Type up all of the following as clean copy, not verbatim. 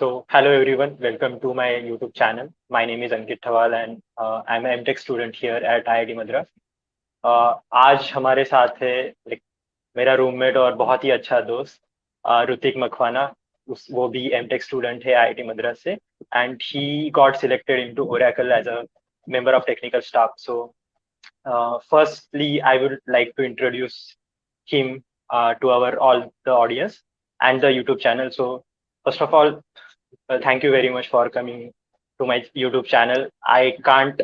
Hello everyone, welcome to my YouTube channel. My name is Ankit Thawal and I'm an MTech student here at IIT Madras. आज हमारे साथ है like, मेरा roommate और बहुत ही अच्छा दोस्त ऋतिक मकवाना. वो भी MTech स्टूडेंट है IIT मद्रास से and he got selected into Oracle as a member of technical staff. Firstly, I would like to introduce him to our all the audience and the YouTube channel. So first of all, thank you very much for coming to my YouTube channel. I can't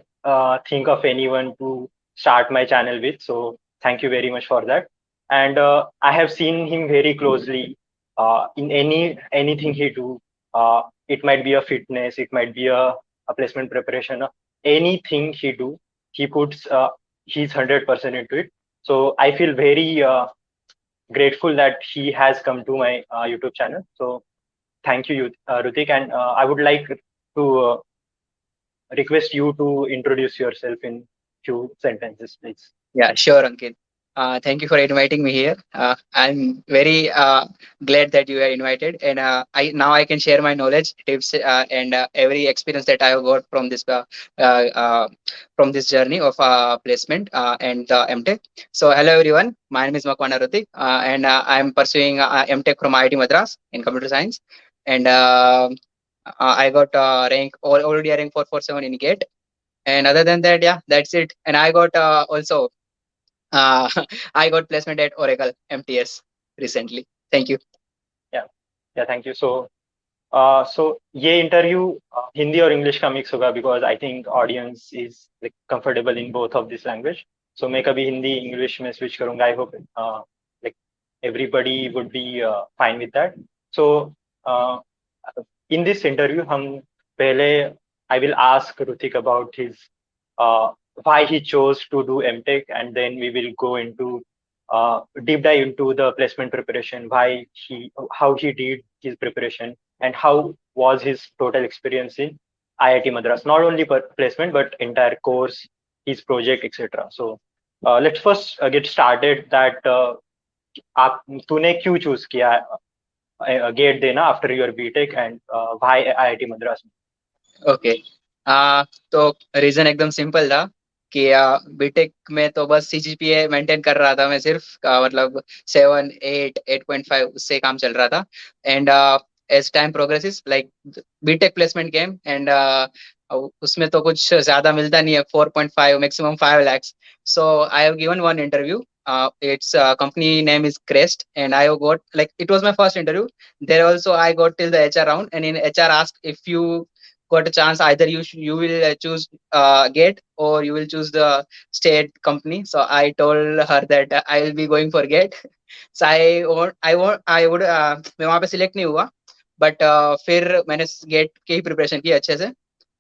think of anyone to start my channel with, so thank you very much for that. And I have seen him very closely in anything he do. It might be a fitness, it might be a placement preparation, anything he do, he puts he's 100% into it. So I feel very grateful that he has come to my YouTube channel. So thank you, Rutik, and I would like to request you to introduce yourself in few sentences, please. Yeah, sure, Ankit. Thank you for inviting me here. I'm very glad that you are invited, and I can share my knowledge, tips, and every experience that I have got from this journey of placement and MTech. So, hello everyone. My name is Makwana Rutik, and I'm pursuing MTech from IIT Madras in computer science, and I got already a rank 447 in GATE. And other than that, yeah, that's it. And I got also uh, I got placement at Oracle MTS recently. Thank you. Yeah, thank you. So ये interview Hindi और English का mix होगा because I think audience is like comfortable in both of this language. So मैं कभी Hindi English में switch करूंगा. I hope like everybody would be fine with that. So in this interview हम पहले I will ask Hrithik about his why he chose to do MTech, and then we will go into deep dive into the placement preparation, how he did his preparation, and how was his total experience in IIT Madras, not only placement but entire course, his project, etc. So let's first get started that तूने क्यों choose किया GATE देना after your BTech and why IIT Madras में? Okay, तो reason एकदम simple था कि BTech में तो बस CGPA मेंटेन कर रहा था मैं सिर्फ, मतलब 7, 8, 8.5 उससे काम चल रहा था. And as time progresses like BTech placement game, and उसमें तो कुछ ज्यादा मिलता नहीं है, 4.5 maximum 5 lakhs. So I have given one interview. Its company name is Crest, and I got, like, it was my first interview. There also I got till the HR round, and in HR asked if you got a chance, either you will choose GATE or you will choose the state company. So I told her that I will be going for GATE. So I would मैं वहाँ पे select नहीं हुआ, but फिर मैंने gate की ही preparation की अच्छे से.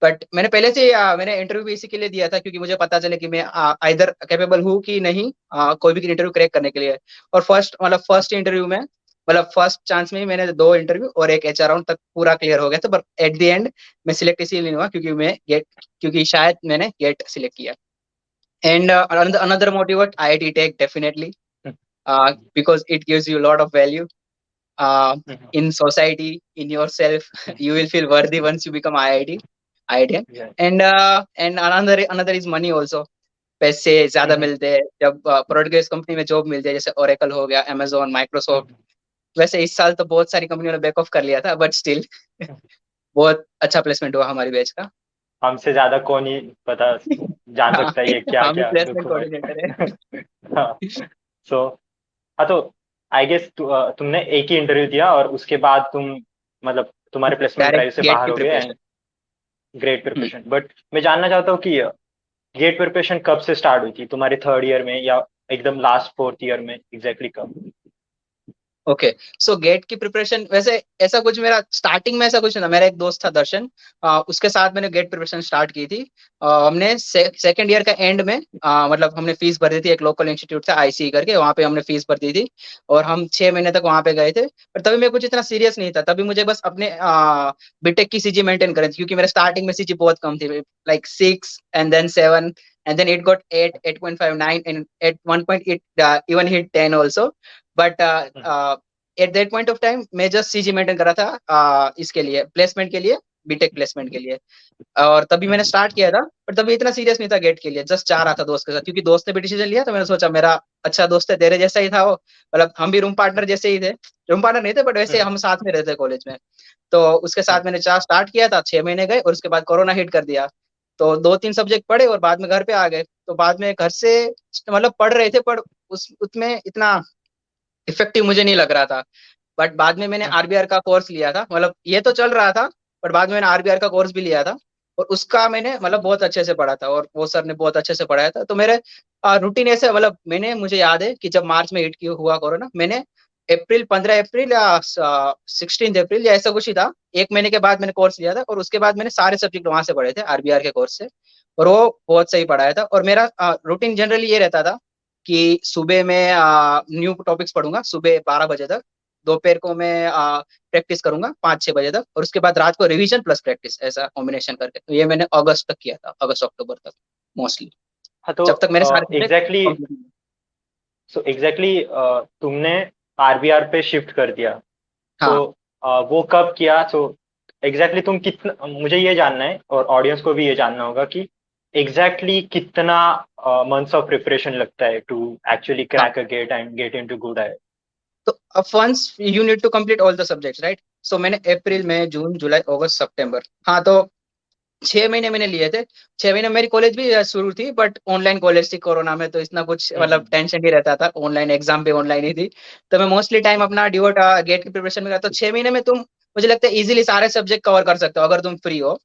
बट मैंने पहले से मैंने इंटरव्यू भी इसी के लिए दिया था क्योंकि मुझे पता चले कि मैं आइदर कैपेबल हूँ कि नहीं कोई भी इंटरव्यू क्रैक करने के लिए. और फर्स्ट इंटरव्यू में, मतलब फर्स्ट चांस में ही मैंने 2 इंटरव्यू और एक HR राउंड तक पूरा क्लियर हो गया था. बट एट द एंड मैं सिलेक्ट इसीलिए नहीं हुआ क्योंकि शायद मैंने गेट सिलेक्ट किया. And another motivate, IIT Tech definitely, because it gives you a lot of value in society, in yourself. You will feel worthy once you become IIT. Yeah. And another is money also. पैसे ज्यादा मिलते हैं जब product based company में job मिलती है, जैसे Oracle हो गया, Amazon, माइक्रोसॉफ्ट. वैसे इस साल तो बहुत सारी कंपनियों ने बैक ऑफ कर लिया था, बट स्टिल बहुत अच्छा प्लेसमेंट हुआ हमारी बैच का. हमसे ज्यादा कौन ही पता जान सकता है ये क्या हम ही क्या प्लेसमेंट दुख कोऑर्डिनेटर है. हाँ. सो हाँ, तो आई गेस तुमने एक ही इंटरव्यू दिया और उसके बाद तुम मतलब तुम्हारे प्लेसमेंट ड्राइव डायरेक्ट से गेट बाहर की हो गए. प्रिपरेशन. Great preparation. बट मैं जानना चाहता हूँ कि गेट प्रिपरेशन कब से स्टार्ट हुई थी, तुम्हारे थर्ड ईयर में या एकदम लास्ट फोर्थ ईयर में, एग्जैक्टली कब? ओके, सो गेट की प्रिपरेशन वैसे ऐसा कुछ मेरा स्टार्टिंग में ऐसा कुछ नहीं था. मेरा एक दोस्त था दर्शन, उसके साथ मैंने गेट प्रिपरेशन स्टार्ट की थी. हमने सेकेंड ईयर का एंड में मतलब हमने फीस भर दी थी. एक लोकल इंस्टीट्यूट था IC करके, वहाँ पे हमने फीस भर दी थी और हम 6 महीने तक वहाँ पे गए थे. पर तभी मैं कुछ इतना सीरियस नहीं था. तभी मुझे बस अपने बीटेक की CG मेंटेन करनी थी क्योंकि मेरे स्टार्टिंग में CG बहुत कम थी, like 6 and then 7 and then it got 8, 8.5, 9 and at one point it even hit 10 also. But at that point of time मैं जस्ट सीजी मेंटेन कर रहा था इसके लिए, प्लेसमेंट के लिए, बीटेक प्लेसमेंट के लिए। और तभी मैंने स्टार्ट किया था, पर तभी इतना सीरियस नहीं था गेट के लिए, जस्ट जा रहा था दोस्त के साथ, क्योंकि दोस्त ने भी डिसीजन लिया तो मैंने सोचा मेरा अच्छा दोस्त है, तेरे जैसा ही था वो, मतलब हम भी रूम पार्टनर जैसे ही थे, रूम पार्टनर नहीं थे बट वैसे हम साथ में रहते कॉलेज में। तो उसके साथ मैंने चार स्टार्ट किया था, 6 महीने गए और उसके बाद कोरोना हिट कर दिया। तो 2-3 सब्जेक्ट पढ़े और बाद में घर पे आ गए। तो बाद में घर से मतलब पढ़ रहे थे, पर उस उसमें इतना इफेक्टिव मुझे नहीं लग रहा था। बट बाद में मैंने आरबीआर का कोर्स लिया था, मतलब ये तो चल रहा था, बट बाद में मैंने आरबीआर का कोर्स भी लिया था और उसका मैंने मतलब बहुत अच्छे से पढ़ा था और वो सर ने बहुत अच्छे से पढ़ाया था। तो मेरे रूटीन ऐसे, मतलब मैंने, मुझे याद है कि जब मार्च में हिट हुआ कोरोना, मैंने अप्रैल 15 अप्रैल या 16 अप्रैल या ऐसा कुछ ही था, 1 महीने के बाद मैंने कोर्स लिया था और उसके बाद मैंने सारे सब्जेक्ट वहां से पढ़े थे आरबीआर के कोर्स से। और वो बहुत सही पढ़ाया था। और मेरा रूटीन जनरली ये रहता था कि सुबह में न्यू टॉपिक्स पढ़ूंगा सुबह 12 बजे तक, दोपहर को मैं प्रैक्टिस करूंगा 5-6 बजे तक, और उसके बाद रात को रिवीजन प्लस प्रैक्टिस, ऐसा कॉम्बिनेशन करके। तो ये मैंने अगस्त तक किया था, अगस्त अक्टूबर तक मोस्टली, हाँ तो जब तक मेरे सारे subject exactly complete. So exactly तुमने आरबीआर पे शिफ्ट कर दिया, तो हाँ वो कब किया? सो एग्जैक्टली तुम कितना, मुझे ये जानना है और ऑडियंस को भी ये जानना होगा कि एग्जैक्टली कितना मंथ्स ऑफ प्रिपरेशन लगता है टू एक्चुअली हाँ। Crack a GATE and get into good I. तो once you need to complete all the subjects, right? So मैंने अप्रैल मई जून जुलाई अगस्त सितंबर, हाँ, तो 6 महीने मैंने लिए थे। 6 महीने मेरी कॉलेज भी शुरू थी, बट ऑनलाइन कॉलेज थी कोरोना में, तो इतना कुछ मतलब टेंशन नहीं रहता था, ऑनलाइन एग्जाम भी ऑनलाइन ही थी। तो मैं मोस्टली टाइम अपना डिवोट गेट की प्रिपरेशन में करता। तो 6 महीने में तुम, मुझे लगता है इजीली सारे सब्जेक्ट कवर कर सकते हो अगर तुम फ्री हो।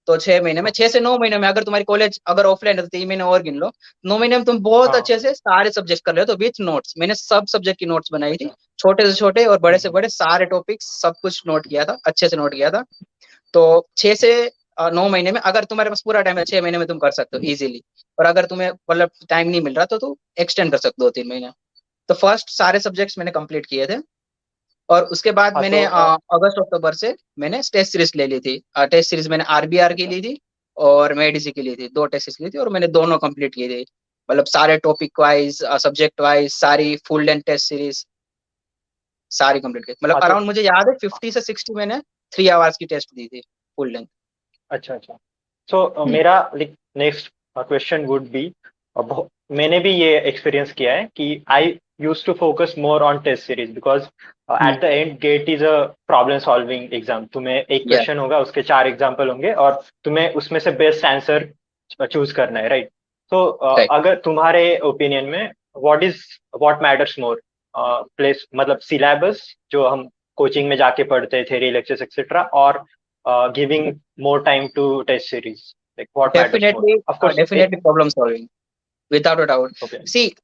तो 6 महीने में, 6 से 9 महीने में, अगर तुम्हारी कॉलेज अगर ऑफलाइन है तो 3 महीने और गिन लो, 9 महीने में तुम बहुत हाँ। अच्छे से सारे सब्जेक्ट कर रहे हो। तो विथ नोट्स, मैंने सब सब्जेक्ट की नोट्स बनाई थी, अच्छा। छोटे से छोटे और बड़े से हम्म। बड़े सारे टॉपिक्स, सब कुछ नोट किया था, अच्छे से नोट किया था। तो 6 से 9 महीने में, अगर तुम्हारे पास पूरा टाइम है, 6 महीने में तुम कर सकते हो इजीली। और अगर तुम्हें मतलब टाइम नहीं मिल रहा तो तुम एक्सटेंड कर सकते हो 2-3 महीने। तो फर्स्ट सारे सब्जेक्ट्स मैंने कंप्लीट किए थे। और उसके बाद हाँ मैंने तो अगस्त अक्टूबर से मैंने टेस्ट सीरीज ले ली थी। टेस्ट सीरीज मैंने आरबीआर की अच्छा। ली थी और मेडिसी की ली थी, 2 टेस्ट सीरीज ली थी और मैंने दोनों कंप्लीट की थी। मतलब सारे टॉपिक वाइज, सब्जेक्ट वाइज, सारी फुल लेंथ टेस्ट सीरीज सारी कंप्लीट की, मतलब हाँ तो अराउंड मुझे याद है 50 से 60 मैंने 3 आवर्स की टेस्ट दी थी, फुल लेंथ। अच्छा अच्छा। सो मेरा नेक्स्ट क्वेश्चन वुड बी, मैंने भी ये एक्सपीरियंस किया है कि I use to focus more on test series because at the end GATE is a problem solving exam. तुम्हें एक या क्वेश्चन होगा, उसके 4 एग्जाम्पल होंगे और तुम्हें उसमें से बेस्ट आंसर चूज करना है, राइट? तो राइट। अगर तुम्हारे ओपिनियन में व्हाट मैटर्स मोर, प्लेस मतलब सिलेबस जो हम कोचिंग में जाके पढ़ते हैं, थेरी लेक्चर्स एक्सेट्रा, और giving more time to test series, like what matters more? Definitely, Of course definitely problem solving, without a doubt. okay. सी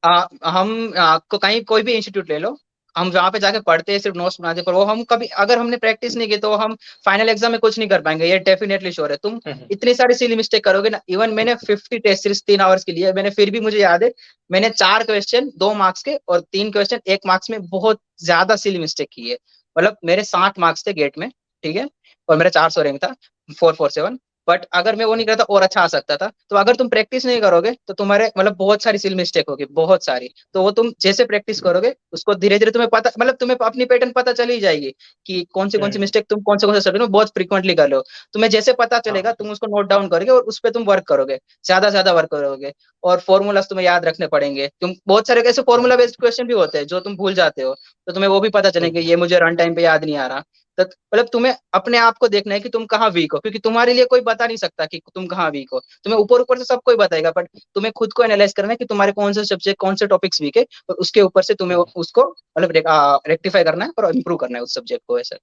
हम को कहीं कोई भी इंस्टीट्यूट ले लो, हम वहां पे जाके पढ़ते हैं, सिर्फ नोट्स बनाते हैं, पर वो हम कभी अगर हमने प्रैक्टिस नहीं की तो हम फाइनल एग्जाम में कुछ नहीं कर पाएंगे, ये डेफिनेटली श्योर है। तुम इतनी सारी सिली मिस्टेक करोगे ना, इवन मैंने 50 टेस्ट सीरीज 3 आवर्स के लिए मैंने, फिर भी मुझे याद है मैंने 4 क्वेश्चन 2 मार्क्स के और 3 क्वेश्चन 1 मार्क्स में बहुत ज्यादा सिली मिस्टेक की है। मतलब मेरे 60 मार्क्स थे गेट में, ठीक है, और मेरा 400 रैंक था, 447। बट अगर मैं वो नहीं करता और अच्छा आ सकता था। तो अगर तुम प्रैक्टिस नहीं करोगे तो तुम्हारे मतलब बहुत सारी सिल मिस्टेक होगी, बहुत सारी। तो वो तुम जैसे प्रैक्टिस करोगे उसको धीरे धीरे तुम्हें पता, मतलब तुम्हें अपनी पैटर्न पता चली जाएगी कि कौन सी मिस्टेक तुम कौन से सब्जेक्ट में बहुत फ्रीक्वेंटली कर रहे हो। तुम्हें जैसे पता चलेगा हाँ तुम उसको नोट डाउन करोगे और उस पर तुम वर्क करोगे, ज्यादा से ज्यादा वर्क करोगे। और फॉर्मूलाज तुम्हें याद रखने पड़ेंगे, तुम बहुत सारे ऐसे फॉर्मूला बेस्ड क्वेश्चन भी होते हैं जो तुम भूल जाते हो, तो तुम्हें वो भी पता चलेंगे, ये मुझे रन टाइम पे याद नहीं आ रहा। तो मतलब तुम्हें अपने आप को देखना है कि तुम कहाँ वीक हो, क्योंकि तुम्हारे लिए कोई बता नहीं सकता कि तुम कहाँ वीक हो। तुम्हें ऊपर ऊपर से सब कोई बताएगा, बट तुम्हें खुद को एनालाइज करना है कि तुम्हारे कौन से सब्जेक्ट कौन से टॉपिक्स वीक है, और उसके ऊपर से तुम्हें उसको मतलब रेक्टिफाई करना है और इम्प्रूव करना है उस सब्जेक्ट को, ऐसा।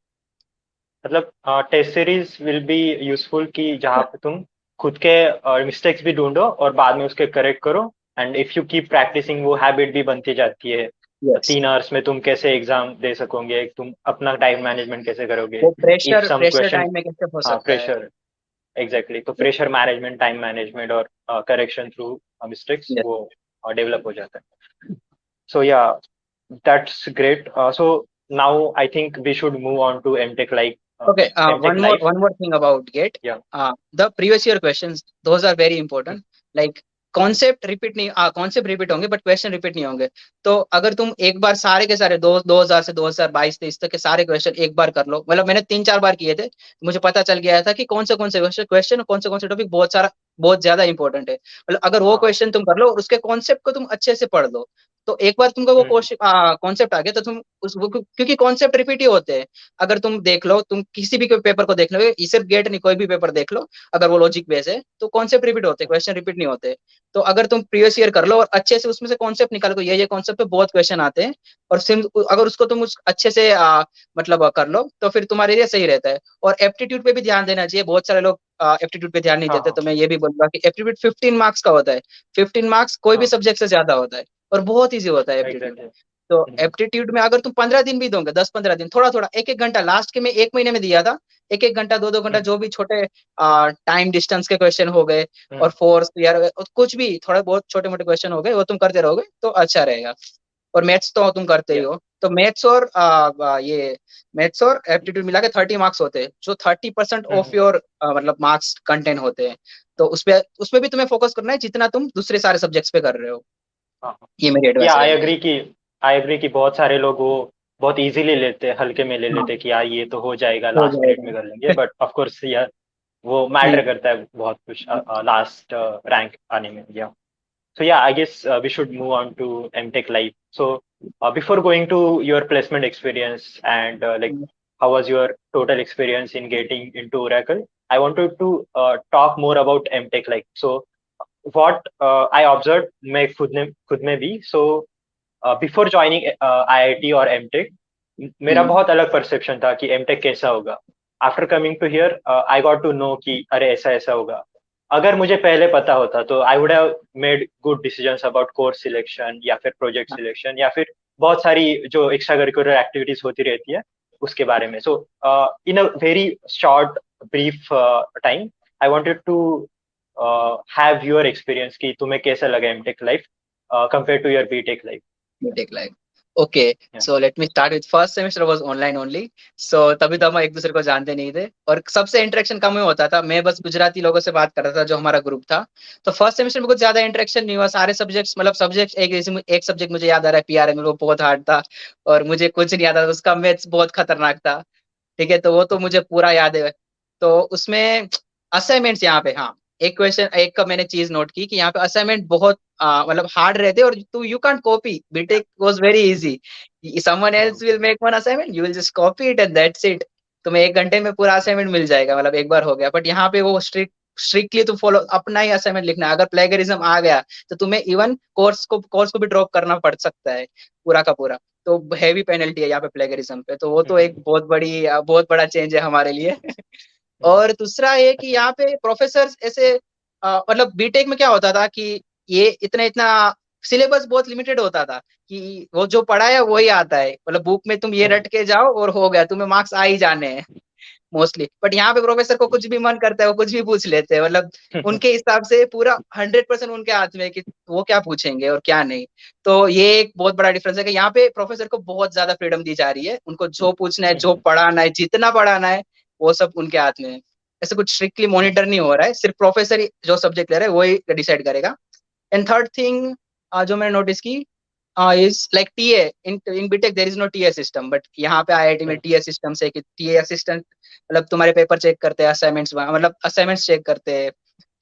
मतलब test series will be useful कि जहाँ पे तुम खुद के मिस्टेक्स भी ढूंढो और बाद में उसके करेक्ट करो, and if you keep practising वो हैबिट भी बनती जाती है। यस। 3 आवर्स में तुम कैसे एग्जाम दे सकोगे, तुम अपना टाइम मैनेजमेंट कैसे करोगे, वो if pressure some pressure question. Time में कैसे हो हाँ सकता है। प्रेशर, एग्जैक्टली, तो प्रेशर मैनेजमेंट, टाइम मैनेजमेंट और करेक्शन थ्रू मिस्टेक्स यस। वो डेवलप हो जाता है। सो या, that's great. So now I think we should move on to MTech, like Okay, MTech life. one more thing about GATE. Yeah. The previous year questions, those are very important. Like concept repeat होंगे but question repeat नहीं होंगे। तो अगर तुम एक बार सारे के सारे 2000 से 2022-23 तक के सारे क्वेश्चन एक बार कर लो, मतलब मैंने 3-4 बार किए थे, तो मुझे पता चल गया था कि कौन से क्वेश्चन कौन से टॉपिक बहुत ज्यादा इंपॉर्टेंट है। मतलब अगर वो हाँ। क्वेश्चन तुम कर लो और उसके कॉन्सेप्ट को तुम अच्छे से पढ़ लो, तो एक बार तुमको वो हम्म। कॉन्सेप्ट आ गया तो तुम क्योंकि कॉन्सेप्ट रिपीट ही होते हैं। अगर तुम देख लो, तुम किसी भी पेपर को देख लो, ये सिर्फ गेट नहीं, कोई भी पेपर देख लो, अगर वो लॉजिक बेस है तो कॉन्सेप्ट रिपीट होते हैं, क्वेश्चन रिपीट नहीं होते। तो अगर तुम प्रीवियस ईयर कर लो और अच्छे से उसमें से कॉन्सेप्ट निकाल को ये कॉन्सेप्ट पे बहुत क्वेश्चन आते हैं, और सिर्फ अगर उसको तुम अच्छे से मतलब कर लो तो फिर तुम्हारे लिए सही रहता है। और एप्टीट्यूड पे भी ध्यान देना चाहिए, बहुत सारे लोग एप्टीट्यूड पे ध्यान नहीं हाँ। देते, हाँ। तो मैं ये भी बोलूंगा कि एप्टीट्यूड 15 मार्क्स का होता है। 15 मार्क्स कोई भी हाँ। सब्जेक्ट से ज्यादा होता है, और बहुत ईजी होता है एप्टीट्यूड। एग्जैक्टली। तो एप्टीट्यूड में अगर तुम 15 दिन भी दोगे, 10-15 दिन, थोड़ा थोड़ा, एक एक घंटा, लास्ट के में 1 महीने में दिया था, एक एक घंटा, 2-2 घंटा, जो भी छोटे टाइम डिस्टेंस के क्वेश्चन हो गए, और फोर्स यार और कुछ भी थोड़ा बहुत छोटे मोटे क्वेश्चन हो गए, वो तुम करते रहोगे तो अच्छा रहेगा। और मैथ्स तो तुम करते ही या। हो, तो मैथ्स और एप्टीट्यूड मिला के 30 मार्क्स होते हैं, जो 30% ऑफ योर मतलब मार्क्स कंटेंट होते हैं। तो उसपे भी तुम्हें फोकस करना है जितना तुम दूसरे सारे सब्जेक्ट्स पे कर रहे हो। हाँ। ये मेरी या एडवाइस रहेगी। आई एग्री कि बहुत सारे लोग वो बहुत इजीली लेते हैं, हल्के में ले हाँ, लेते हैं कि यार ये तो हो जाएगा, हो लास्ट मिनट जाएगा। में कर लेंगे, बट ऑफ कोर्स यार वो मैटर हम्म, करता है बहुत कुछ लास्ट रैंक आने में। या so yeah, I guess we should move on to MTech life. So before going to your placement experience and like how was your total experience in getting into Oracle, I wanted to talk more about MTech life. So what I observed मैं खुद में भी, so before joining IIT और MTech मेरा हम्म, बहुत अलग perception था कि एमटेक कैसा होगा। After coming to here I got to know कि अरे ऐसा ऐसा होगा। अगर मुझे पहले पता होता तो I would have made good decisions about course selection या फिर प्रोजेक्ट हाँ, सिलेक्शन या फिर बहुत सारी जो एक्स्ट्रा करिकुलर एक्टिविटीज होती रहती है उसके बारे में। So in a very short brief time I wanted to have your experience कि तुम्हें कैसा लगा MTech life compare to your BTech life. BTech life. Okay, so let me start with first semester was online only. So तभी तो हम एक दूसरे को जानते नहीं थे और सबसे इंटरेक्शन कम ही होता था, मैं बस गुजराती लोगों से बात कर रहा था जो हमारा ग्रुप था। तो फर्स्ट सेमेस्टर में कुछ ज्यादा इंटरेक्शन नहीं हुआ, सारे सब्जेक्ट्स मतलब सब्जेक्ट एक जैसे, एक सब्जेक्ट मुझे याद आ रहा है पीआरएम, वो बहुत हार्ड था और मुझे कुछ नहीं आता था, उसका मैथ्स बहुत खतरनाक था। ठीक है, तो वो तो मुझे पूरा याद है। तो उसमें असाइनमेंट्स यहाँ पे, हाँ, एक क्वेश्चन, एक का मैंने चीज नोट की कि यहाँ पे असाइनमेंट बहुत मतलब हार्ड रहते और तू you can't copy, BTech was very easy. Someone else will make one assignment, you will just copy it and that's it. तुम्हें 1 घंटे में पूरा असाइनमेंट मिल जाएगा, मतलब एक बार हो गया। बट यहाँ पे वो स्ट्रिक्टली तुम फॉलो अपना ही असाइनमेंट लिखना है, अगर प्लेगरिज्म आ गया तो तुम्हें इवन कोर्स को भी ड्रॉप करना पड़ सकता है पूरा का पूरा। तो हैवी पेनल्टी है यहाँ पे प्लेगरिज्म पे, तो वो तो एक बहुत बड़ा चेंज है हमारे लिए। और दूसरा ये कि अच्छा। यहाँ पे प्रोफेसर ऐसे मतलब बीटेक में क्या होता था कि ये इतना इतना सिलेबस बहुत लिमिटेड होता था कि वो जो पढ़ा है वही आता है, मतलब बुक में तुम ये रट के जाओ और हो गया, तुम्हें मार्क्स आ ही जाने हैं मोस्टली। बट यहाँ पे प्रोफेसर को कुछ भी मन करता है वो कुछ भी पूछ लेते हैं, मतलब उनके हिसाब से पूरा 100% उनके हाथ में है कि वो क्या पूछेंगे और क्या नहीं। तो ये एक बहुत बड़ा डिफरेंस है कि यहाँ पे प्रोफेसर को बहुत ज्यादा फ्रीडम दी जा रही है, उनको जो पूछना है, जो पढ़ाना है, जितना पढ़ाना है, वो सब उनके हाथ में है। ऐसे कुछ स्ट्रिक्टली मॉनिटर नहीं हो रहा है, सिर्फ प्रोफेसर ही जो सब्जेक्ट ले रहा है वही डिसाइड करेगा। एंड थर्ड थिंग जो मैंने नोटिस की is like TA, in BTech there is no TA system, but यहाँ पे आईआईटी में टीए सिस्टम से कि टीए असिस्टेंट मतलब तुम्हारे पेपर चेक करते हैं, असाइनमेंट्स मतलब असाइनमेंट्स चेक करते हैं।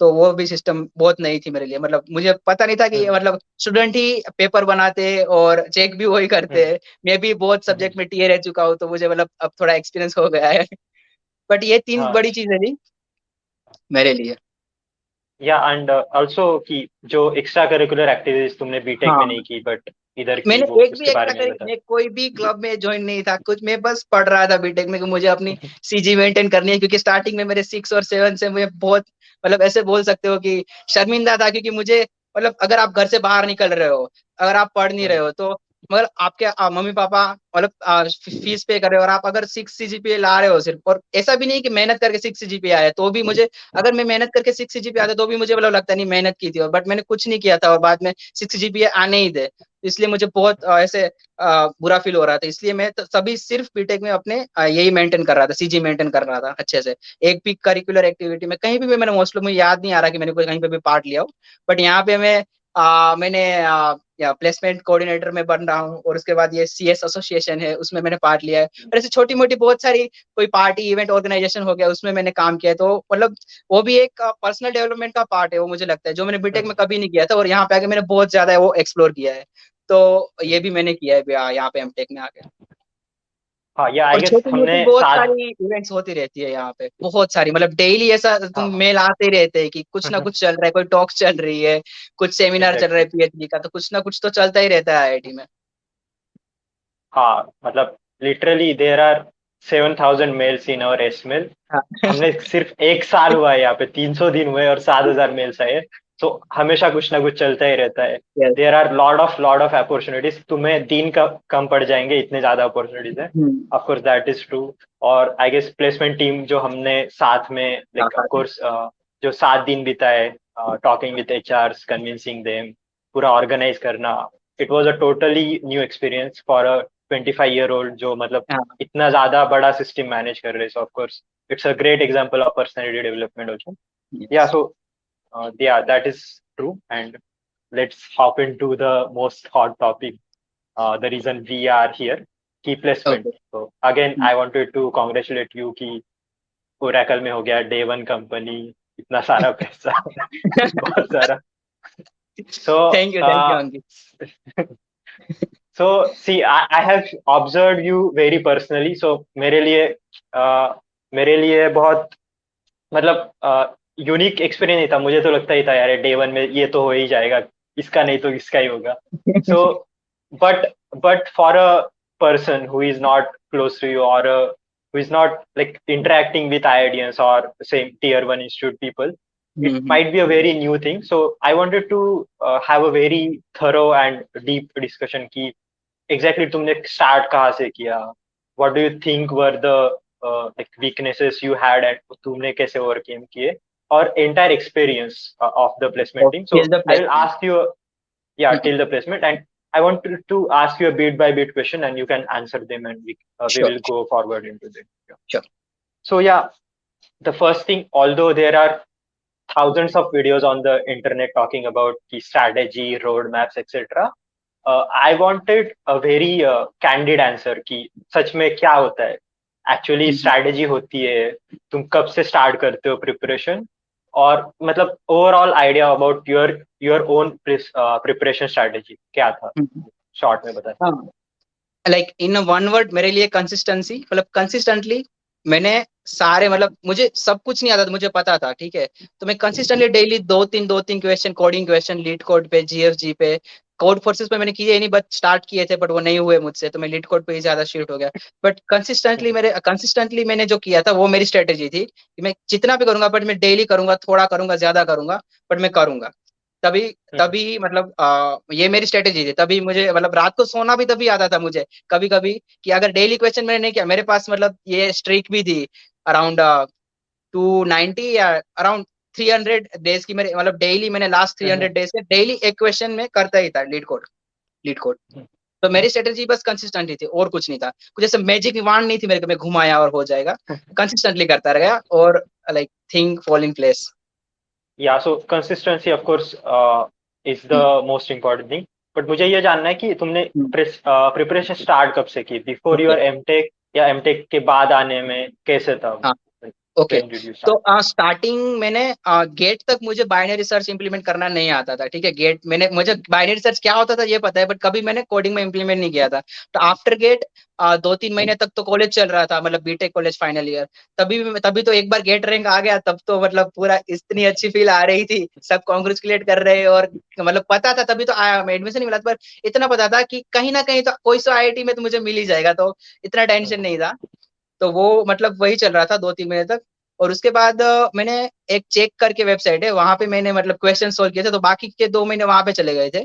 तो वो भी सिस्टम बहुत नई थी मेरे लिए, मतलब मुझे पता नहीं था कि मतलब स्टूडेंट ही पेपर बनाते हैं और चेक भी वही करते हैं। मैं भी बहुत सब्जेक्ट में टीए रह चुका हूँ, तो मुझे मतलब अब थोड़ा एक्सपीरियंस हो गया है। बट ये तीन हाँ। बड़ी चीजें थी मेरे लिए। या एंड ऑल्सो कि जो एक्स्ट्रा करिकुलर एक्टिविटीज तुमने बीटेक में हाँ, नहीं की बट इधर की, मैंने वो एक भी उसके बारे एक्स्ट्रा में करी, बता। मैं कोई भी क्लब में ज्वाइन नहीं था कुछ, मैं बस पढ़ रहा था बीटेक में कि मुझे अपनी सीजी मेंटेन करनी है, क्योंकि स्टार्टिंग में मेरे 6 और 7 से मुझे बहुत मतलब ऐसे बोल सकते हो कि शर्मिंदा था, क्योंकि मुझे मतलब अगर आप घर से बाहर निकल रहे हो, अगर आप पढ़ नहीं रहे हो तो मगर आपके मम्मी पापा मतलब फीस पे कर रहे हो, और आप अगर 6 सीजीपीए ला रहे हो सिर्फ, और ऐसा भी नहीं कि मेहनत करके 6 सीजीपीए आया, तो भी मुझे, अगर मैं मेहनत करके 6 सीजीपीए आता तो भी मुझे मतलब लगता नहीं मेहनत की थी, और बट मैंने कुछ नहीं किया था और बाद में 6 सीजीपीए आने ही थे। इसलिए मुझे बहुत ऐसे बुरा फील हो रहा था। इसलिए मैं सभी सिर्फ बीटेक में अपने यही मेंटेन कर रहा था, सीजी मेंटेन कर रहा था अच्छे से। एक भी करिकुलर एक्टिविटी में कहीं भी मैंने मोस्टली, मुझे याद नहीं आ रहा कि मैंने कोई कहीं पे भी पार्ट लिया हो, बट यहाँ पे मैंने प्लेसमेंट कोऑर्डिनेटर में बन रहा हूँ, और उसके बाद ये सीएस एसोसिएशन है उसमें मैंने पार्ट लिया है, और ऐसे छोटी मोटी बहुत सारी कोई पार्टी इवेंट ऑर्गेनाइजेशन हो गया उसमें मैंने काम किया है। तो मतलब वो भी एक पर्सनल डेवलपमेंट का पार्ट है, वो मुझे लगता है, जो मैंने बीटेक में कभी नहीं किया था, और यहाँ पे आके मैंने बहुत ज्यादा वो एक्सप्लोर किया है। तो ये भी मैंने किया है यहाँ पे एमटेक में आके। हाँ, या आई और गेस छोटी हमने मोटी बहुत साथ। सारी इवेंट्स होती रहती है यहाँ पे, बहुत सारी, मतलब डेली ऐसा तुम हाँ। मेल आते ही रहते हैं कि कुछ ना कुछ चल रहा है, कोई टॉक्स चल रही है, कुछ सेमिनार चल रहा है एग्जैक्टली। पीएचडी का, तो कुछ ना कुछ तो चलता ही रहता है आईआईटी में। हाँ, मतलब literally there are 7,000 mails in our email. हाँ। हमने सिर्फ एक साल हुआ है यहाँ पे, 300 दिन हुए और 7,000 मेल्स आए। तो हमेशा कुछ ना कुछ चलता ही रहता है। Yes. There are lot of opportunities, तुम्हें दिन का कम पड़ जाएंगे, इतने ज्यादा अपॉर्चुनिटीज है। Hmm. Of course that is true. और आई गेस प्लेसमेंट टीम जो हमने साथ में, हाँ लाइक ऑफ हाँ। कोर्स जो 7 दिन बिताए talking with HR, convincing them, पूरा ऑर्गेनाइज करना, it was a totally new experience for a 25-year-old जो मतलब हाँ। इतना ज्यादा बड़ा सिस्टम मैनेज कर रहे हैं। Of course it's a great example of personality development also. Yeah, Yes. so yeah, that is true. And let's hop into the most hot topic, the reason we are here, key placement. Okay. So again, I wanted to congratulate you कि Oracle में हो गया day one company, इतना सारा पैसा, बहुत सारा. So thank you Ankit. so see, I have observed you very personally. So मेरे लिए बहुत मतलब यूनिक एक्सपीरियंस नहीं था। मुझे तो लगता ही था यार डे वन में ये तो हो ही जाएगा, इसका नहीं तो इसका ही होगा। So but but for a person who is not close to you, or who is not like interacting with IITians or same tier one institute people, it hmm. might be a very new thing. So I wanted to have a very thorough and deep discussion की exactly तुमने start कहाँ से किया, what do you think were the like weaknesses you had and तुमने कैसे overcame किए, और entire experience of the placement team. So till the I will placement. Ask you, yeah, till the placement, and I want to ask you a bit by bit question and you can answer them, and we sure. will go forward into them. Yeah. Sure. So yeah, the first thing, although there are thousands of videos on the internet talking about the strategy, roadmaps, etc. I wanted a very candid answer कि सच में क्या होता है. Actually strategy होती है, तुम कब से स्टार्ट करते हो प्रिपरेशन, और मतलब overall idea about your your own preparation strategy क्या था, शॉर्ट में बता. हाँ, लाइक इन वन वर्ड मेरे लिए कंसिस्टेंसी, मतलब कंसिस्टेंटली मैंने सारे, मतलब मुझे सब कुछ नहीं आता था, मुझे पता था, ठीक है, तो मैं कंसिस्टेंटली डेली दो तीन question, coding question, leet code पे, जीएफजी पे, कोड फोर्सेस पे मैंने किए नहीं, बट स्टार्ट किए थे, बट वो नहीं हुए मुझसे, तो मैं लीड कोड पे ही ज्यादा शिफ्ट हो गया। बट कंसिस्टेंटली मैंने जो किया था वो मेरी स्ट्रेटेजी थी कि मैं जितना भी करूंगा, बट मैं डेली करूंगा, थोड़ा करूंगा, ज्यादा करूंगा, बट मैं करूंगा। तभी तभी मतलब ये मेरी स्ट्रेटेजी थी। तभी मुझे मतलब रात को सोना भी तभी आता था मुझे कभी कभी, कि अगर डेली क्वेश्चन मैंने नहीं किया, मेरे पास मतलब ये स्ट्रीक भी थी अराउंड 290 या अराउंड 300 डेज की, मेरे मतलब डेली मैंने लास्ट 300 डेज से डेली एक क्वेश्चन में करता ही था लीड कोड। तो मेरी स्ट्रेटेजी बस कंसिस्टेंट ही थी, और कुछ नहीं था, कुछ ऐसे मैजिक वांड नहीं थी मेरे को मैं घुमाया और हो जाएगा। कंसिस्टेंटली करता रहा, और like thing fall in place. Yeah so consistency of course is the most important thing. But मुझे ये जानना है कि तुमने प्रिपरेशन स्टार्ट कब से की, बिफोर ओके। योर एमटेक या एमटेक के बाद आने में कैसे था, हाँ। ओके। व्हेन डिड यू तो स्टार्ट. स्टार्टिंग मैंने गेट तक मुझे बाइनरी सर्च इंप्लीमेंट करना नहीं आता था, ठीक है, गेट मैंने, मुझे बाइनरी सर्च क्या होता था ये पता है, बट कभी मैंने कोडिंग में इंप्लीमेंट नहीं किया था। तो आफ्टर गेट 2-3 महीने तक तो कॉलेज चल रहा था, मतलब बीटेक कॉलेज फाइनल ईयर, तभी तो एक बार गेट रैंक आ गया, तब तो मतलब पूरा इतनी अच्छी फील आ रही थी, सब कॉन्ग्रेचुलेट कर रहे, और मतलब पता था, तभी तो आया, एडमिशन नहीं मिला था, पर इतना पता था कि कहीं ना कहीं तो कोई सो आईआईटी में तो मुझे मिल ही जाएगा, तो इतना टेंशन नहीं था। तो वो मतलब वही चल रहा था 2-3 महीने तक। और उसके बाद मैंने एक चेक करके वेबसाइट है, वहां पे मैंने मतलब क्वेश्चन सोल्व किए थे, तो बाकी के 2 महीने वहां पे चले गए थे।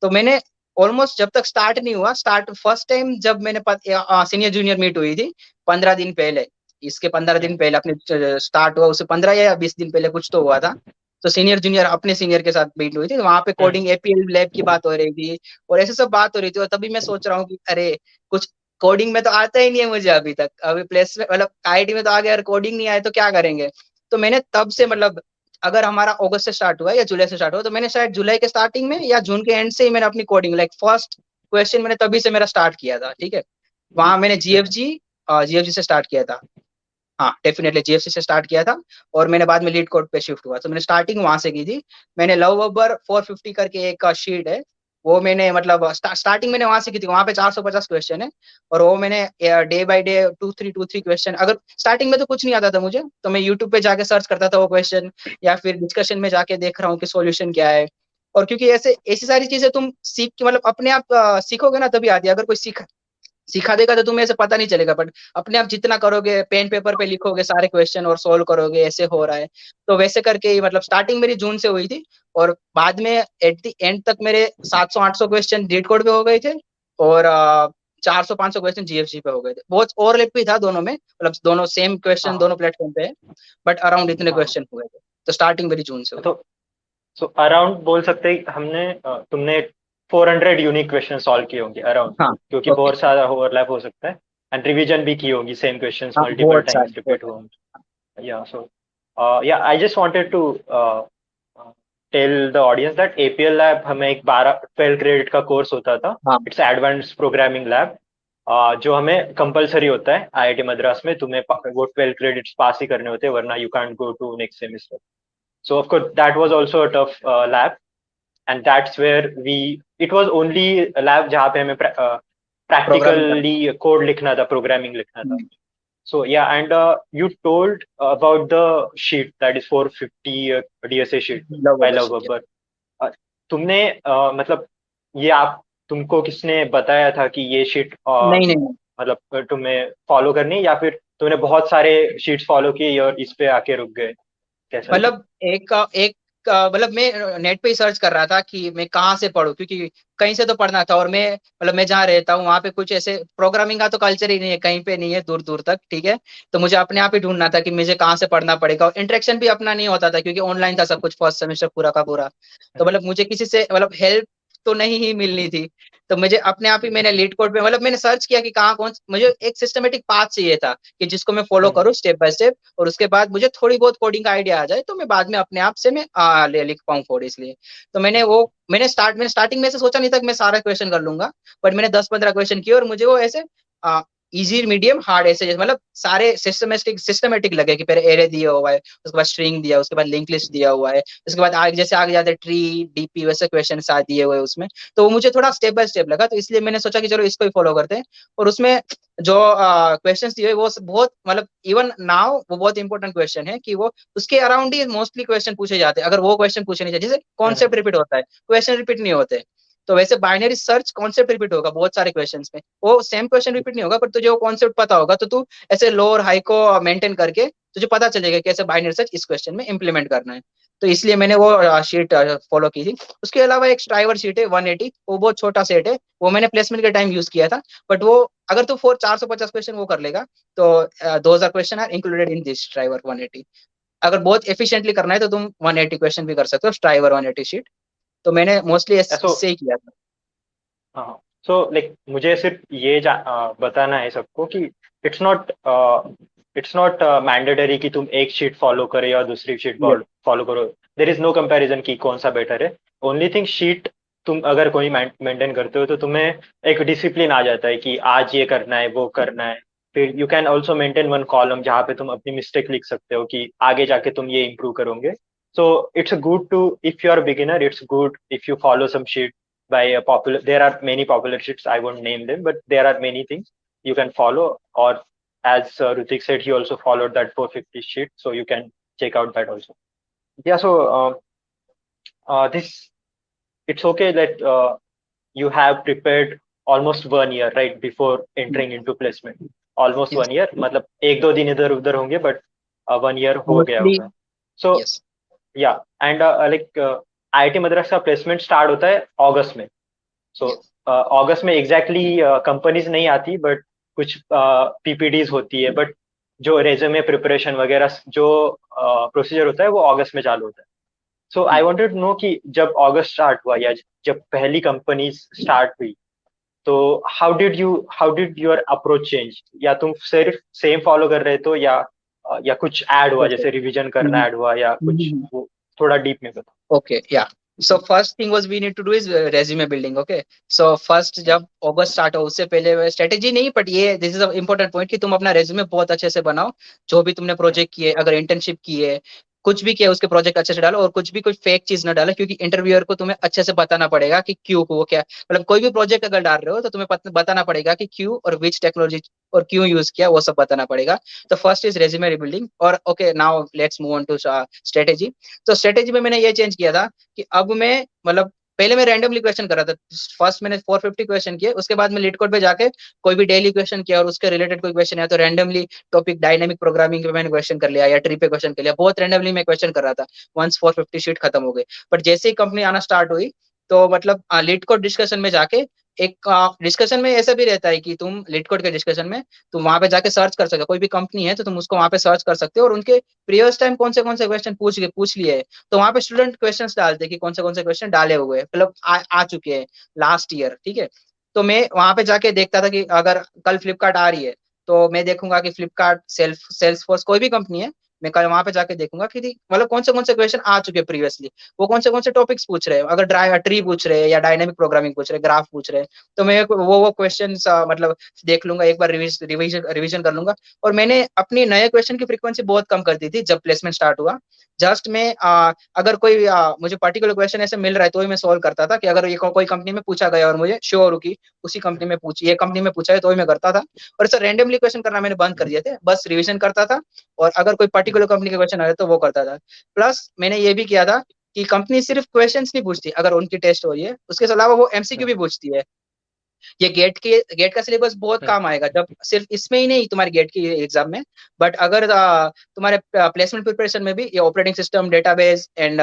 तो मैंने ऑलमोस्ट जब तक स्टार्ट नहीं हुआ, स्टार्ट फर्स्ट टाइम जब मैंने सीनियर जूनियर मीट हुई थी 15 दिन पहले, इसके 15 दिन पहले अपने स्टार्ट हुआ, उससे 15 या 20 दिन पहले कुछ तो हुआ था। तो सीनियर जूनियर अपने सीनियर के साथ मीट हुई थी, वहां पे हम्म, कोडिंग एपीएल लैब की बात हो रही थी और ऐसे सब बात हो रही थी। और तभी मैं सोच रहा हूँ कि अरे कुछ कोडिंग में तो आता ही नहीं है मुझे अभी तक, अभी प्लेसमेंट मतलब आईआईटी में तो आ गया, अगर कोडिंग नहीं आए तो क्या करेंगे। तो मैंने तब से हम्म, मतलब अगर हमारा अगस्त से स्टार्ट हुआ है या जुलाई से स्टार्ट हुआ, तो मैंने शायद जुलाई के स्टार्टिंग में या जून के एंड से ही मैंने अपनी कोडिंग लाइक फर्स्ट क्वेश्चन मैंने तभी से मेरा स्टार्ट किया था, ठीक है। वहां मैंने हम्म, जीएफजी से स्टार्ट किया था। हाँ डेफिनेटली जीएफसी से स्टार्ट किया था। और मैंने बाद में लीड कोड पे शिफ्ट हुआ, तो मैंने स्टार्टिंग वहां से की थी। मैंने लव अबर 450 करके एक शीट है, वो मैंने मतलब स्टार्टिंग मैंने वहां से की थी। वहां पे 450 क्वेश्चन है, और वो मैंने day by day two three question, अगर स्टार्टिंग में तो कुछ नहीं आता था मुझे, तो मैं यूट्यूब पे जाके सर्च करता था वो क्वेश्चन, या फिर डिस्कशन में जाके देख रहा हूँ कि सॉल्यूशन क्या है। और क्योंकि ऐसे ऐसी सारी चीजें तुम सीख के मतलब अपने आप सीखोगे ना तभी आती है। अगर कोई सिखा देगा तो तुम्हें ऐसे पता नहीं चलेगा, बट अपने आप जितना करोगे, पेन पेपर पे लिखोगे सारे क्वेश्चन और सोल्व करोगे, ऐसे हो रहा है। तो वैसे करके ही मतलब स्टार्टिंग मेरी जून से हुई थी, और बाद में एट द एंड तक मेरे 700-800 क्वेश्चन लीड कोड पे हो गए थे, और 400-500 क्वेश्चन जीएफजी पे हो गए थे। बहुत ओवरलैप भी था दोनों में, मतलब दोनों सेम क्वेश्चन हाँ दोनों प्लेटफॉर्म पे है, बट अराउंड इतने हाँ। क्वेश्चन हुए थे। तो स्टार्टिंग मेरी जून से हुई। तो सो अराउंड बोल सकते हैं हमने तुमने 400 यूनिक क्वेश्चन सॉल्व किए होंगे अराउंड, हाँ क्योंकि ओके। बहुत सारा ओवरलैप हो सकता है। एंड रिवीजन भी की होगी, सेम क्वेश्चंस हाँ मल्टीपल बहुत सारे टाइम्स बहुत रिपीट सारे। हुए। Yeah, so yeah, I just wanted to uh, tell the audience that APL lab हमें एक 12 क्रेडिट का कोर्स होता था। हाँ इट्स एडवांस प्रोग्रामिंग लैब, जो हमें कंपलसरी होता है आईआईटी मद्रास में। तुम्हें वो 12 क्रेडिट्स पास ही करने होते हैं, वरना you can't go to next semester. So of course that was also a tough lab, and that's where we it was only a lab जहाँ पे हमें प्रोग्रामिंग practically कोड लिखना था, प्रोग्रामिंग लिखना था। करना। So yeah, and you told about the sheet that is 450 DSA sheet Love by hours. Love Babbar. तुमने मतलब ये आप तुमको किसने बताया था कि ये शीट नहीं नहीं। मतलब तुम्हें फॉलो करनी है, या फिर तुमने बहुत सारे शीट्स फॉलो किए और इस पे आके रुक गए, कैसा था? मतलब एक मतलब मैं नेट पे ही सर्च कर रहा था कि मैं कहाँ से पढूं, क्योंकि कहीं से तो पढ़ना था। और मैं मतलब मैं जहाँ रहता हूँ वहां पे कुछ ऐसे प्रोग्रामिंग का तो कल्चर ही नहीं है, कहीं पे नहीं है दूर दूर तक, ठीक है। तो मुझे अपने आप ही ढूंढना था कि मुझे कहाँ से पढ़ना पड़ेगा, और इंटरेक्शन भी अपना नहीं होता था क्योंकि ऑनलाइन था सब कुछ फर्स्ट सेमेस्टर पूरा का पूरा। तो मतलब मुझे किसी से मतलब हेल्प तो नहीं ही मिलनी थी। तो मुझे अपने आप ही मैंने लीड कोड पे मतलब मैंने सर्च किया कि कहाँ कौन, मुझे एक सिस्टमेटिक पाथ चाहिए था कि जिसको मैं फॉलो हम्म, करूँ स्टेप बाय स्टेप, और उसके बाद मुझे थोड़ी बहुत कोडिंग का आइडिया आ जाए तो मैं बाद में अपने आप से मैं लिख पाऊँ कोड, इसलिए। तो मैंने स्टार्टिंग में से सोचा नहीं था कि मैं सारा क्वेश्चन कर लूंगा, बट मैंने 10-15 क्वेश्चन किए, और मुझे वो ऐसे इजी मीडियम हार्ड ऐसे मतलब सारे सिस्टमेटिक लगे कि पहले एरे दिया हुआ है, उसके बाद स्ट्रिंग दिया, उसके बाद लिंक लिस्ट दिया हुआ है, उसके बाद आगे जैसे आगे जाते ट्री डीपी वैसे क्वेश्चन दिए हुए हैं उसमें। तो वो मुझे थोड़ा स्टेप बाय स्टेप लगा, तो इसलिए मैंने सोचा कि चलो इसको ही फॉलो करते हैं। और उसमें जो क्वेश्चंस दिए वो बहुत मतलब इवन नाउ वो बहुत इंपॉर्टेंट क्वेश्चन है कि वो उसके अराउंड ही मोस्टली क्वेश्चन पूछे जाते हैं। अगर वो क्वेश्चन पूछे नहीं जाते, जैसे हम्म, कॉन्सेप्ट रिपीट होता है, क्वेश्चन रिपीट नहीं होते। तो वैसे बाइनरी सर्च कॉन्सेप्ट रिपीट होगा बहुत सारे क्वेश्चंस में, वो सेम क्वेश्चन रिपीट नहीं होगा, पर तुझे वो कॉन्सेप्ट पता होगा तो तू ऐसे लो और हाई को मेंटेन करके तुझे पता चलेगा कैसे बाइनरी सर्च इस क्वेश्चन में इंप्लीमेंट करना है। तो इसलिए मैंने वो शीट फॉलो की थी। उसके अलावा एक स्ट्राइवर शीट है 180, वो बहुत छोटा सेट है, वो मैंने प्लेसमेंट के टाइम यूज किया था। बट वो अगर तू 450 क्वेश्चन वो कर लेगा तो 2000 question are included in this Striver 180। अगर बहुत एफिशिएंटली करना है तो तुम 180 क्वेश्चन भी कर सकते हो स्ट्राइवर 180 शीट। तो मैंने मोस्टली सो इससे ही किया था। हाँ, सो लाइक मुझे सिर्फ ये बताना है सबको कि it's not it's not mandatory कि तुम एक शीट फॉलो करे या दूसरी शीट यस। फॉलो करो। देर इज नो कंपैरिजन कि कौन सा बेटर है। ओनली थिंग शीट तुम अगर कोई मेंटेन करते हो तो तुम्हें एक डिसिप्लिन आ जाता है कि आज ये करना है, वो करना है। फिर you can also maintain one column जहाँ पे तुम अपनी मिस्टेक लिख सकते हो कि आगे जाके तुम ये इम्प्रूव करोगे। So it's good to, if you are beginner, it's good if you follow some sheet by a popular, there are many popular sheets, I won't name them, but there are many things you can follow. Or as Rutik said, he also followed that 450 sheet, so you can check out that also. Yeah, so this, it's okay that you have prepared almost 1 year right before entering into placement. Almost yes 1 year, मतलब एक दो दिन इधर उधर होंगे, but 1 year हो गया mostly. होगा। So yes. yeah, and like IIT Madras का प्लेसमेंट स्टार्ट होता है अगस्त में। So yes. अगस्त में एग्जैक्टली कंपनीज नहीं आती, बट कुछ पीपीडीज होती है। बट जो रेज्यूमे प्रिपरेशन वगैरह जो प्रोसीजर होता है वो अगस्त में चालू होता है। So I wanted to know कि जब अगस्त स्टार्ट हुआ या जब पहली कंपनी स्टार्ट हुई, तो how did your approach change? या तुम सिर्फ सेम फॉलो कर रहे थे, या कुछ ऐड हुआ, ओके। जैसे रिवीजन करना ऐड हुआ, या कुछ वो थोड़ा डीप में बताओ। Okay, yeah. So first thing was we need to do is resume building. Okay. So first जब अगस्त स्टार्ट हो उससे पहले स्ट्रेटेजी नहीं, बट ये this is a important point कि तुम अपना रेज्यूमे बहुत अच्छे से बनाओ। जो भी तुमने प्रोजेक्ट किए, अगर इंटर्नशिप की है, कुछ भी किया, उसके प्रोजेक्ट अच्छे से डालो, और कुछ भी कोई फेक चीज ना डालो, क्योंकि इंटरव्यूअर को तुम्हें अच्छे से बताना पड़ेगा कि क्यों वो क्या, मतलब कोई भी प्रोजेक्ट अगर डाल रहे हो तो तुम्हें बताना पड़ेगा कि क्यों और विच टेक्नोलॉजी और क्यों यूज किया, वो सब बताना पड़ेगा। तो फर्स्ट इज रेज्यूमे रिबिल्डिंग। और okay, now let's move on to strategy. तो स्ट्रेटेजी में मैंने ये चेंज किया था कि अब मैं मतलब पहले मैं रैंडमली क्वेश्चन कर रहा था। फर्स्ट मैंने 450 क्वेश्चन किए, उसके बाद मैं लीड कोड पे जाके कोई भी डेली क्वेश्चन किया और उसके रिलेटेड कोई क्वेश्चन है तो रैंडमली टॉपिक डायनेमिक प्रोग्रामिंग पे मैंने क्वेश्चन कर लिया या ट्री पे क्वेश्चन कर लिया, बहुत रैंडमली मैं क्वेश्चन कर रहा था। वंस 450 शीट खत्म हो गई। बट जैसे ही कंपनी आना स्टार्ट हुई, तो मतलब लीड कोड डिस्कशन में जाके, एक डिस्कशन में ऐसा भी रहता है कि तुम लीड कोड के डिस्कशन में तुम वहां पे जाके सर्च कर सकते हो, कोई भी कंपनी है तो तुम उसको वहां पे सर्च कर सकते हो और उनके प्रीवियस टाइम कौन से क्वेश्चन पूछ लिए, तो वहां पे स्टूडेंट क्वेश्चंस डालते हैं कि कौन से क्वेश्चन डाले हुए हैं, मतलब आ चुके हैं लास्ट ईयर। ठीक है। तो मैं वहां पे जाके देखता था कि अगर कल फ्लिपकार्ट आ रही है, तो मैं देखूंगा कि फ्लिपकार्ट, सेल्सफोर्स, कोई भी कंपनी है, मैं कल वहां पे जाके देखूंगा कि मतलब कौन से क्वेश्चन आ चुके हैं प्रीवियसली, वो कौन से टॉपिक्स पूछ रहे हैं, अगर ड्राई ट्री पूछ रहे हैं या डायनेमिक प्रोग्रामिंग पूछ रहे हैं, ग्राफ पूछ रहे हैं, तो मैं वो क्वेश्चन मतलब देख लूंगा, एक बार रिवीजन कर लूंगा। और मैंने अपनी नए क्वेश्चन की फ्रीक्वेंसी बहुत कम कर दी थी जब प्लेसमेंट स्टार्ट हुआ। जस्ट मैं अगर कोई मुझे पर्टिकुलर क्वेश्चन ऐसे मिल रहा है तो ही मैं सॉल्व करता था, कि अगर ये कोई कंपनी में पूछा गया और मुझे श्योर हो कि उसी कंपनी में पूछी, ये कंपनी में पूछा है, तो ही मैं करता था। और सर रैंडमली क्वेश्चन करना मैंने बंद कर दिए थे, बस रिवीजन करता था। और अगर कोई पर्टिकुलर कंपनी के क्वेश्चन आ रहे तो वो करता था। प्लस मैंने ये भी किया था कि कंपनी सिर्फ क्वेश्चंस नहीं पूछती अगर उनकी टेस्ट हो रही है, उसके अलावा वो एमसीक्यू भी पूछती है। ये गेट का सिलेबस बहुत काम आएगा, जब सिर्फ इसमें ही नहीं तुम्हारे गेट की एग्जाम में, बट अगर तुम्हारे प्लेसमेंट प्रिपरेशन में भी ये ऑपरेटिंग सिस्टम, डेटाबेस एंड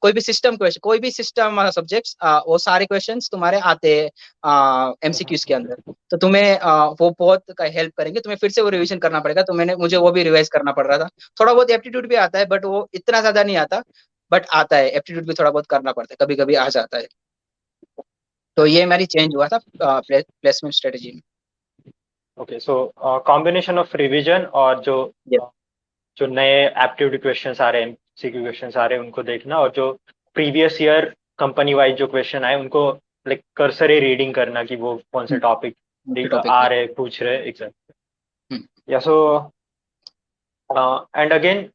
कोई भी सिस्टम क्वेश्चन, कोई भी सिस्टम सब्जेक्ट्स, वो सारे क्वेश्चंस तुम्हारे आते हैं एमसीक्यूज के अंदर। तो तुम्हें वो बहुत हेल्प करेंगे, तुम्हें फिर से वो रिवीजन करना पड़ेगा, तो मुझे वो भी रिवाइज करना पड़ रहा था। थोड़ा बहुत एप्टीट्यूड भी आता है, बट वो इतना ज्यादा नहीं आता, बट आता है, एप्टीट्यूड भी थोड़ा बहुत करना पड़ता है, कभी कभी आ जाता है। तो ये मेरी चेंज हुआ था प्लेसमेंट स्ट्रेटेजी में। Okay, so combination of revision और Yes. जो नए एप्टीट्यूड क्वेश्चंस आ रहे हैं, एमसीक्यू क्वेश्चंस आ रहे हैं, उनको देखना, और जो प्रीवियस ईयर कंपनी वाइज जो क्वेश्चन आए उनको लाइक कर्सरी रीडिंग करना कि वो कौन से टॉपिक टॉपिक आ पे। रहे, पूछ रहे, एग्जैक्ट। या so and again,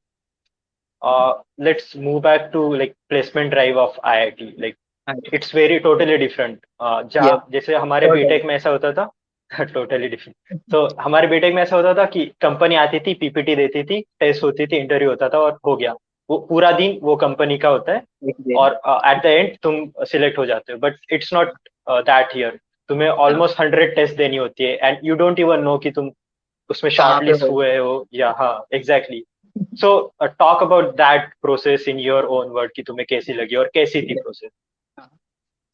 let's move back to like placement drive of IIT. Like it's very totally different. Yes, जहाँ जैसे हमारे टोटली। बीटेक में ऐसा होता था, टोटली डिफरेंट। तो हमारे बीटेक में ऐसा होता था कि कंपनी आती थी, पीपीटी देती थी, टेस्ट होती थी, इंटरव्यू होता था और हो गया। वो पूरा दिन वो कंपनी का होता है, और एट द एंड तुम सिलेक्ट हो जाते हो। But it's not that here. तुम्हें ऑलमोस्ट 100 टेस्ट देनी होती है, and you don't even know कि तुम उसमें कहाँ पे शॉर्टलिस्ट हो। हुए हो या, हाँ exactly. So talk about that process in your own word कि तुम्हें कैसी लगी और कैसी थी प्रोसेस।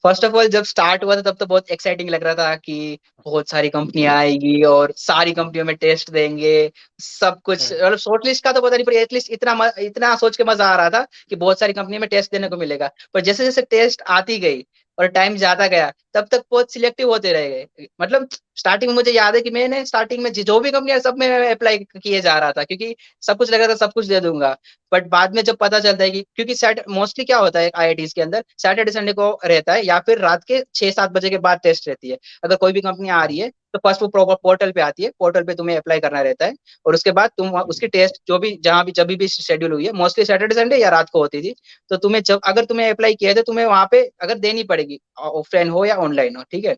फर्स्ट ऑफ ऑल जब स्टार्ट हुआ था तब तो बहुत एक्साइटिंग लग रहा था कि बहुत सारी कंपनियां आएगी और सारी कंपनियों में टेस्ट देंगे, सब कुछ, मतलब शॉर्ट लिस्ट का तो पता नहीं, पर एटलीस्ट इतना सोच के मजा आ रहा था कि बहुत सारी कंपनी में टेस्ट देने को मिलेगा। पर जैसे जैसे टेस्ट आती गई और टाइम जाता गया, तब तक बहुत सिलेक्टिव होते रह गए। मतलब स्टार्टिंग में मुझे याद है कि मैंने स्टार्टिंग में जो भी कंपनियां, सब में अप्लाई किए जा रहा था, क्योंकि सब कुछ लग रहा था सब कुछ दे दूंगा। बट बाद में जब पता चलता है कि, क्योंकि मोस्टली क्या होता है आईआईटीज के अंदर, सैटरडे संडे को रहता है या फिर रात के 6-7 बजे के बाद टेस्ट रहती है। अगर कोई भी कंपनी आ रही है तो फर्स्ट वो पोर्टल पे आती है, पोर्टल पे तुम्हें अप्लाई करना रहता है, और उसके बाद तुम उसकी टेस्ट जो भी जहां भी जब भी शेड्यूल हुई है, मोस्टली सैटरडे संडे या रात को होती थी, तो तुम्हें जब अगर तुम्हें अप्लाई किया है तो तुम्हें वहां पे अगर देनी पड़ेगी, ऑफलाइन हो या ऑनलाइन हो। ठीक है।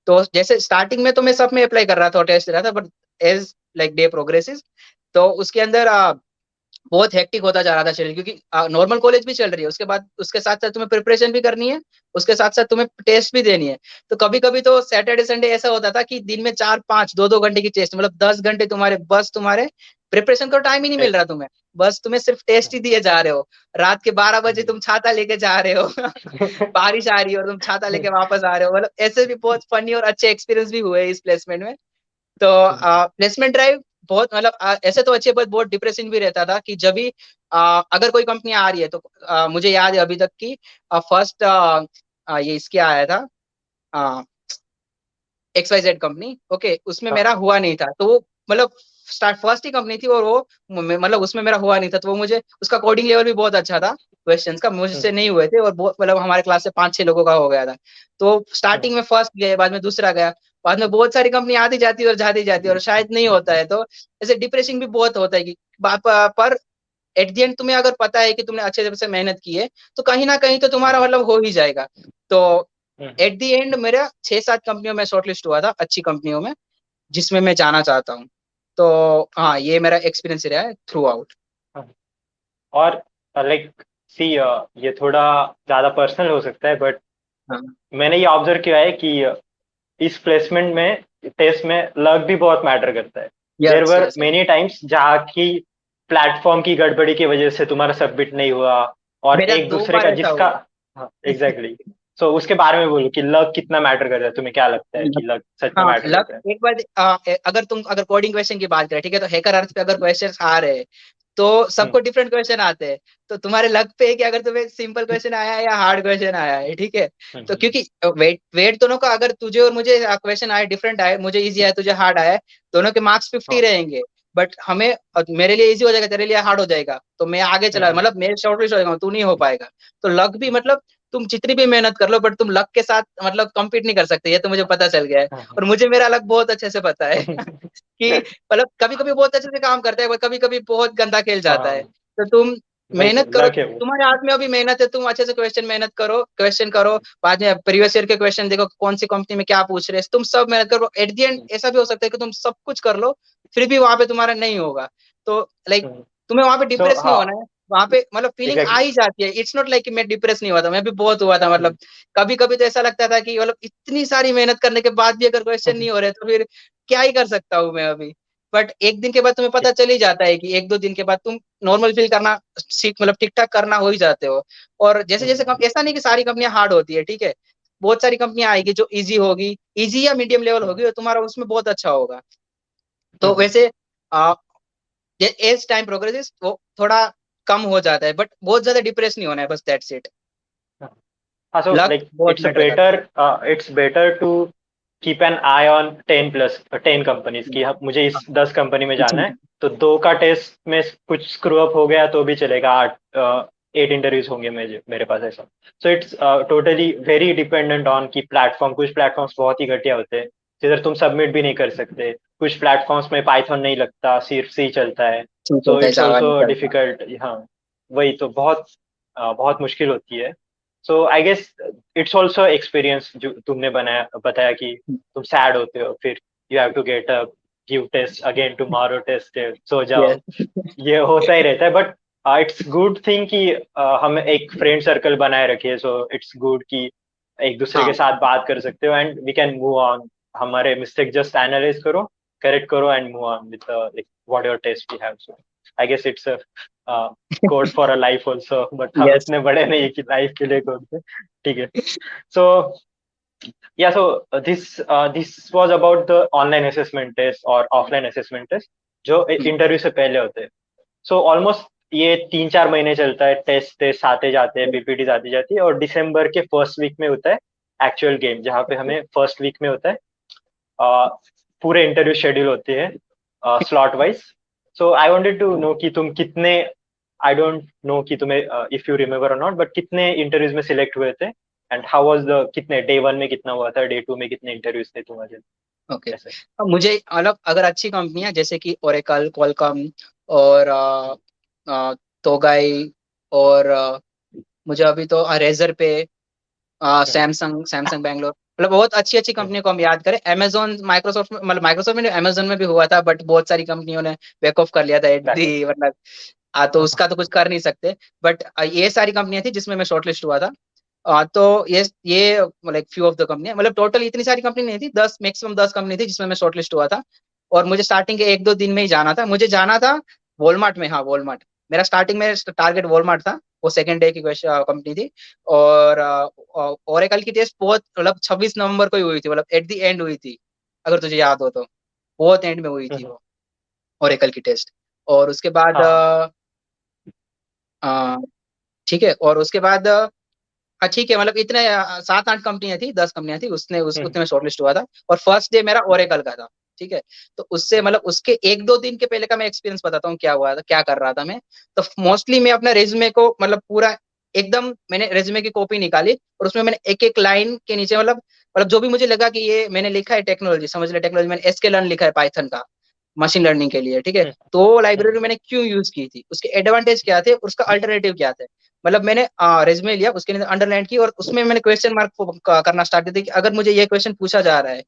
तो जैसे स्टार्टिंग में तो मैं सब में अप्लाई कर रहा था और टेस्ट दे रहा था, but as like day progresses, तो उसके अंदर बहुत हेक्टिक होता जा रहा था शेड्यूल, क्योंकि नॉर्मल कॉलेज भी चल रही है, उसके बाद उसके साथ साथ तुम्हें प्रिपरेशन भी करनी है, उसके साथ साथ तुम्हें टेस्ट भी देनी है। तो कभी कभी तो सैटरडे संडे ऐसा होता था कि दिन में 4-5, 2-2 घंटे की टेस्ट, मतलब 10 घंटे तुम्हारे प्रिपरेशन का टाइम ही नहीं मिल रहा तुम्हें, बस तुम्हें सिर्फ टेस्ट ही दिए जा रहे हो। रात के 12 बजे तुम छाता लेके जा रहे हो बारिश आ रही है और तुम छाता लेके वापस आ रहे हो, मतलब ऐसे भी बहुत फनी और अच्छे एक्सपीरियंस भी हुए इस प्लेसमेंट में। तो प्लेसमेंट ड्राइव बहुत, मतलब ऐसे तो अच्छे, बहुत बहुत डिप्रेसिंग भी रहता था कि जब भी अगर कोई कंपनी आ रही है तो मुझे याद है अभी तक की फर्स्ट ये इसके आया था XYZ कंपनी, ओके, उसमें हाँ, मेरा हुआ नहीं था, तो वो मतलब स्टार्ट फर्स्ट ही कंपनी थी और वो मतलब उसमें मेरा हुआ नहीं था, तो वो मुझे उसका कोडिंग लेवल भी बहुत अच्छा था, क्वेश्चंस का मुझसे हम्म, नहीं हुए थे और बहुत मतलब हमारे क्लास से 5-6 लोगों का हो गया था। तो हम्म, स्टार्टिंग में फर्स्ट गए, बाद में दूसरा गया, बाद में बहुत सारी कंपनी आती जाती है और जाती जाती है और शायद नहीं होता है, तो ऐसे डिप्रेसिंग भी बहुत होता है कि पर एट द एंड तुम्हें अगर पता है कि तुमने अच्छे से मेहनत की है तो कहीं ना कहीं तो तुम्हारा हम्म, मतलब हो ही जाएगा। तो हम्म। एट द एंड मेरा 6-7 कंपनियों में शॉर्टलिस्ट हुआ था, अच्छी कंपनियों में जिसमें मैं जाना चाहता हूँ। तो हाँ, ये मेरा एक्सपीरियंस रहा है थ्रू आउट। हाँ। और लाइक सी, ये थोड़ा ज्यादा पर्सनल हो सकता है, बट हाँ, मैंने ये ऑब्जर्व किया है कि इस प्लेसमेंट में, टेस्ट में लक भी बहुत मैटर करता है। देर यस वर यस। मेनी टाइम्स जहाँ की प्लेटफॉर्म की गड़बड़ी की वजह से तुम्हारा सबमिट नहीं हुआ, और मेरा एक दो दूसरे बार का ऐसा जिसका, हुआ। हाँ एग्जैक्टली। सो उसके बारे में बोलो कि लक कितना मैटर करता है, तुम्हें क्या लगता है कि लक सच में हाँ, मैटर लक करता है? एक बार अगर कोडिंग क्वेश्चन की बात करें, ठीक है, तो हैकर अर्थ पे अगर क्वेश्चन आ रहे हैं तो हम्म, सबको डिफरेंट क्वेश्चन आते हैं, तो तुम्हारे लक पे है कि अगर तुम्हें सिंपल क्वेश्चन आया है या हार्ड क्वेश्चन आया है, ठीक है। तो हम्म, क्योंकि वेट वेट दोनों का, अगर तुझे और मुझे क्वेश्चन आए डिफरेंट आए, मुझे इजी आया तुझे हार्ड आया है, दोनों के मार्क्स 50 हाँ, रहेंगे। बट हमें मेरे लिए इजी हो जाएगा, तेरे लिए हार्ड हो जाएगा, तो मैं आगे चला, हम्म, मतलब मैं शॉर्टलिस्ट हो जाऊंगा, तू नहीं हो पाएगा। तो लक भी मतलब तुम जितनी भी मेहनत कर लो बट तुम लक के साथ मतलब कम्पीट नहीं कर सकते, ये तो मुझे पता चल गया है। हाँ, और मुझे मेरा लक बहुत अच्छे से पता है कि हाँ, मतलब कभी कभी बहुत अच्छे से काम करता है, कभी कभी बहुत गंदा खेल जाता है। हाँ, तो तुम वही तो मेहनत करो, लक है वो। तुम्हारे हाथ में अभी मेहनत है, तुम अच्छे से क्वेश्चन मेहनत करो, क्वेश्चन करो, बाद में प्रीवियस ईयर के क्वेश्चन देखो कौन सी कंपनी में क्या पूछ रहे हैं, तुम सब मेहनत करो, एट द एंड ऐसा भी हो सकता है कि तुम सब कुछ कर लो फिर भी वहां पे तुम्हारा नहीं होगा। तो लाइक तुम्हें वहां पे सो डिप्रेस नहीं हाँ, होना है, वहां पे मतलब फीलिंग आ एग्जैक्टली। ही जाती है, इट्स नॉट लाइक कि मैं डिप्रेस नहीं हुआ था, मैं भी बहुत हुआ था, मतलब कभी कभी तो ऐसा लगता था कि मतलब इतनी सारी मेहनत करने के बाद भी अगर क्वेश्चन नहीं हो रहे तो फिर क्या ही कर सकता हूँ मैं अभी। बट एक दिन के बाद तुम्हें पता चल ही जाता है कि 1-2 दिन के बाद तुम नॉर्मल फील करना सीख, मतलब ठीक ठाक करना हो ही जाते हो। और जैसे जैसे ऐसा नहीं कि सारी कंपनियां हार्ड होती है, ठीक है, बहुत सारी कंपनियां आएगी जो इजी होगी, इजी या मीडियम लेवल होगी और तुम्हारा उसमें बहुत अच्छा होगा। तो वैसे एज टाइम प्रोग्रेसेस वो थोड़ा कम हो जाता है, बट बहुत ज्यादा डिप्रेस नहीं होना है, बस दैट्स इट। हाँ, सो लक लाइक बहुत मैटर करता है। It's better to keep an eye on 10 companies की, मुझे हाँ, इस 10 कंपनी में जाना है। जी। तो दो का टेस्ट में कुछ स्क्रू अप हो गया तो भी चलेगा, 8 इंटरव्यूज होंगे मेरे पास ऐसा। So it's totally very dependent on की प्लेटफॉर्म, कुछ प्लेटफॉर्म्स बहुत ही घटिया होते हैं जिधर तुम सबमिट भी नहीं कर सकते, कुछ प्लेटफॉर्म्स में पाइथन नहीं लगता, सिर्फ सी चलता है। ठीक सो होता है, इट्स जावा नहीं ऑल्सो चलता। डिफिकल्ट। हाँ, वही तो बहुत बहुत मुश्किल होती है। So I guess it's also experience जो तुमने बताया कि तुम सैड होते हो, फिर you have to get up, give test again, tomorrow test, सो जाओ। यस। ये होता ही रहता है, बट इट्स गुड थिंग कि हम एक फ्रेंड सर्कल बनाए रखे, सो इट्स गुड कि एक दूसरे के हाँ, साथ बात कर सकते हो and we can move on. हमारे मिस्टेक जस्ट एनालाइज करो, करेक्ट करो and move on with what your test we have. So I guess it's code for a life also, but हम यस। इतने बड़े नहीं है कि लाइफ के लिए कोड थे। ठीक है। सो yeah, so this was about the online assessment test और offline assessment test जो इंटरव्यू से पहले होते हैं। सो ऑलमोस्ट ये 3-4 महीने चलता है, टेस्ट टेस्ट आते जाते हैं, पीपीटी आती जाती है, और दिसंबर के फर्स्ट वीक में होता है एक्चुअल गेम, जहाँ पे हमें फर्स्ट वीक में होता है अ, पूरे इंटरव्यू शेड्यूल होते हैं slot wise. So I wanted to know कि तुम कितने, आई डोंट नो कि तुम्हें इफ यू रिमेम्बर और नॉट, बट कितने इंटरव्यूज में सिलेक्ट हुए थे, एंड हाउ वाज द, कितने डे 1 में कितना हुआ था, डे 2 में कितने इंटरव्यूज थे तुम्हारे, ओके। ऐसे? अब मुझे अलग, अगर अच्छी कंपनियां जैसे कि ओरेकल, क्वालकॉम और तोगाई और मुझे अभी तो रेजर पे, हम्म, सैमसंग सैमसंग बैंगलोर, मतलब बहुत अच्छी अच्छी हम्म, कंपनियों को हम याद करें, अमेजोन माइक्रोसॉफ्ट में, मतलब माइक्रोसॉफ्ट में अमेजोन में भी हुआ था, बट बहुत सारी कंपनियों ने बैक ऑफ कर लिया था एट बैक। दी, मतलब तो उसका तो कुछ कर नहीं सकते। बट ये सारी कंपनियां थी जिसमें मैं शॉर्टलिस्ट हुआ था। तो ये like few of the company, मतलब टोटल इतनी सारी कंपनी नहीं थी, 10 मैक्सिमम 10 कंपनी थी जिसमें मैं शॉर्टलिस्ट हुआ था। और मुझे स्टार्टिंग के 1-2 दिन में ही जाना था, मुझे जाना था वॉलमार्ट में, हाँ वॉलमार्ट, मेरा स्टार्टिंग में टारगेट वॉलमार्ट था, वो सेकंड डे की कंपनी थी। और ओरेकल की टेस्ट बहुत मतलब 26 नवंबर को ही हुई थी, मतलब एट द एंड हुई थी, अगर तुझे याद हो तो बहुत एंड में हुई थी हम्म, वो ओरेकल की टेस्ट। और उसके बाद हाँ, अ, ठीक है, और उसके बाद ठीक है, मतलब इतने 7-8 कंपनियां थी, 10 कंपनियां थी, उसने उस हम्म, उतने में शॉर्टलिस्ट हुआ था। और फर्स्ट डे मेरा ओरेकल का था। ठीक है, तो उससे मतलब उसके 1-2 दिन के पहले का मैं एक्सपीरियंस बताता हूँ क्या हुआ था, क्या कर रहा था मैं। तो मोस्टली मैं अपना रेज्यूमे को मतलब पूरा एकदम मैंने रेज्यूमे की कॉपी निकाली, और उसमें मैंने एक एक लाइन के नीचे मतलब जो भी मुझे लगा कि ये मैंने लिखा है टेक्नोलॉजी, समझ ले टेक्नोलॉजी, मैंने एसके लर्न लिखा है पाइथन का मशीन लर्निंग के लिए। ठीक है, हम्म, तो वो हम्म, लाइब्रेरी मैंने क्यों यूज की थी, उसके एडवांटेज क्या थे, उसका अल्टरनेटिव क्या थे। मतलब मैंने रेज्यूमे लिया, उसके अंदर अंडरलाइन की, और उसमें मैंने क्वेश्चन मार्क करना स्टार्ट कर दिया कि अगर मुझे ये क्वेश्चन पूछा जा रहा है,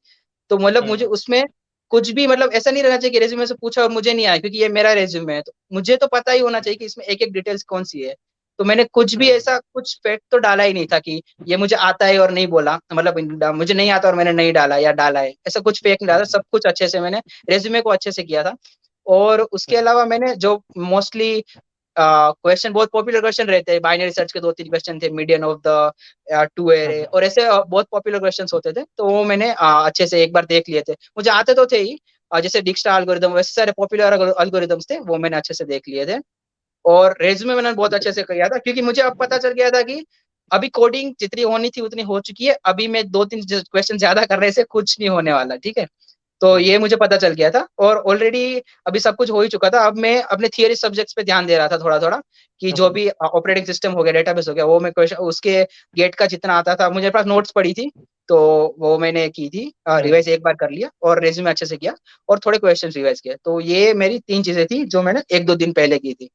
तो मतलब मुझे हम्म, उसमें कुछ भी मतलब ऐसा नहीं रहना चाहिए कि रेज्यूमे से पूछा और मुझे नहीं आया, क्योंकि ये मेरा रेज्यूमे है, तो मुझे तो पता ही होना चाहिए कि इसमें एक एक डिटेल्स कौन सी है। तो मैंने कुछ भी हम्म, ऐसा कुछ फैक्ट तो डाला ही नहीं था कि ये मुझे आता है और नहीं बोला, मतलब मुझे नहीं आता और मैंने नहीं डाला या डाला है, ऐसा कुछ फेक नहीं डाला, हम्म, सब कुछ अच्छे से मैंने रेज्यूमे को अच्छे से किया था। और उसके हम्म, अलावा मैंने जो मोस्टली क्वेश्चन, बहुत पॉपुलर क्वेश्चन रहते हैं, बाइनरी सर्च के 2-3 क्वेश्चन थे, median of the two array, hmm, और ऐसे बहुत पॉपुलर क्वेश्चन होते थे, तो वो मैंने अच्छे से एक बार देख लिए थे, मुझे आते तो थे ही। जैसे डिक्स्टा एल्गोरिदम, वैसे सारे पॉपुलर एल्गोरिदम्स थे, वो मैंने अच्छे से देख लिए थे। और रेज्यूमे मैंने बहुत अच्छे से किया था, क्योंकि मुझे अब पता चल गया था कि अभी कोडिंग जितनी होनी थी उतनी हो चुकी है, अभी मैं 2-3 क्वेश्चन ज्यादा करने से कुछ नहीं होने वाला। ठीक है, तो हम्म, ये मुझे पता चल गया था, और ऑलरेडी अभी सब कुछ हो ही चुका था। अब मैं अपने थियरी सब्जेक्ट्स पे ध्यान दे रहा था थोड़ा थोड़ा, कि जो हम्म, भी ऑपरेटिंग सिस्टम हो गया, डेटाबेस हो गया, वो मैं क्वेश्चन उसके गेट का जितना आता था, मुझे पास नोट्स पड़ी थी, तो वो मैंने की थी, हम्म। रिवाइज एक बार कर लिया, और रेज्यूमे अच्छे से किया, और थोड़े क्वेश्चन रिवाइज किए। तो ये मेरी 3 चीजें थी जो मैंने 1-2 दिन पहले की थी।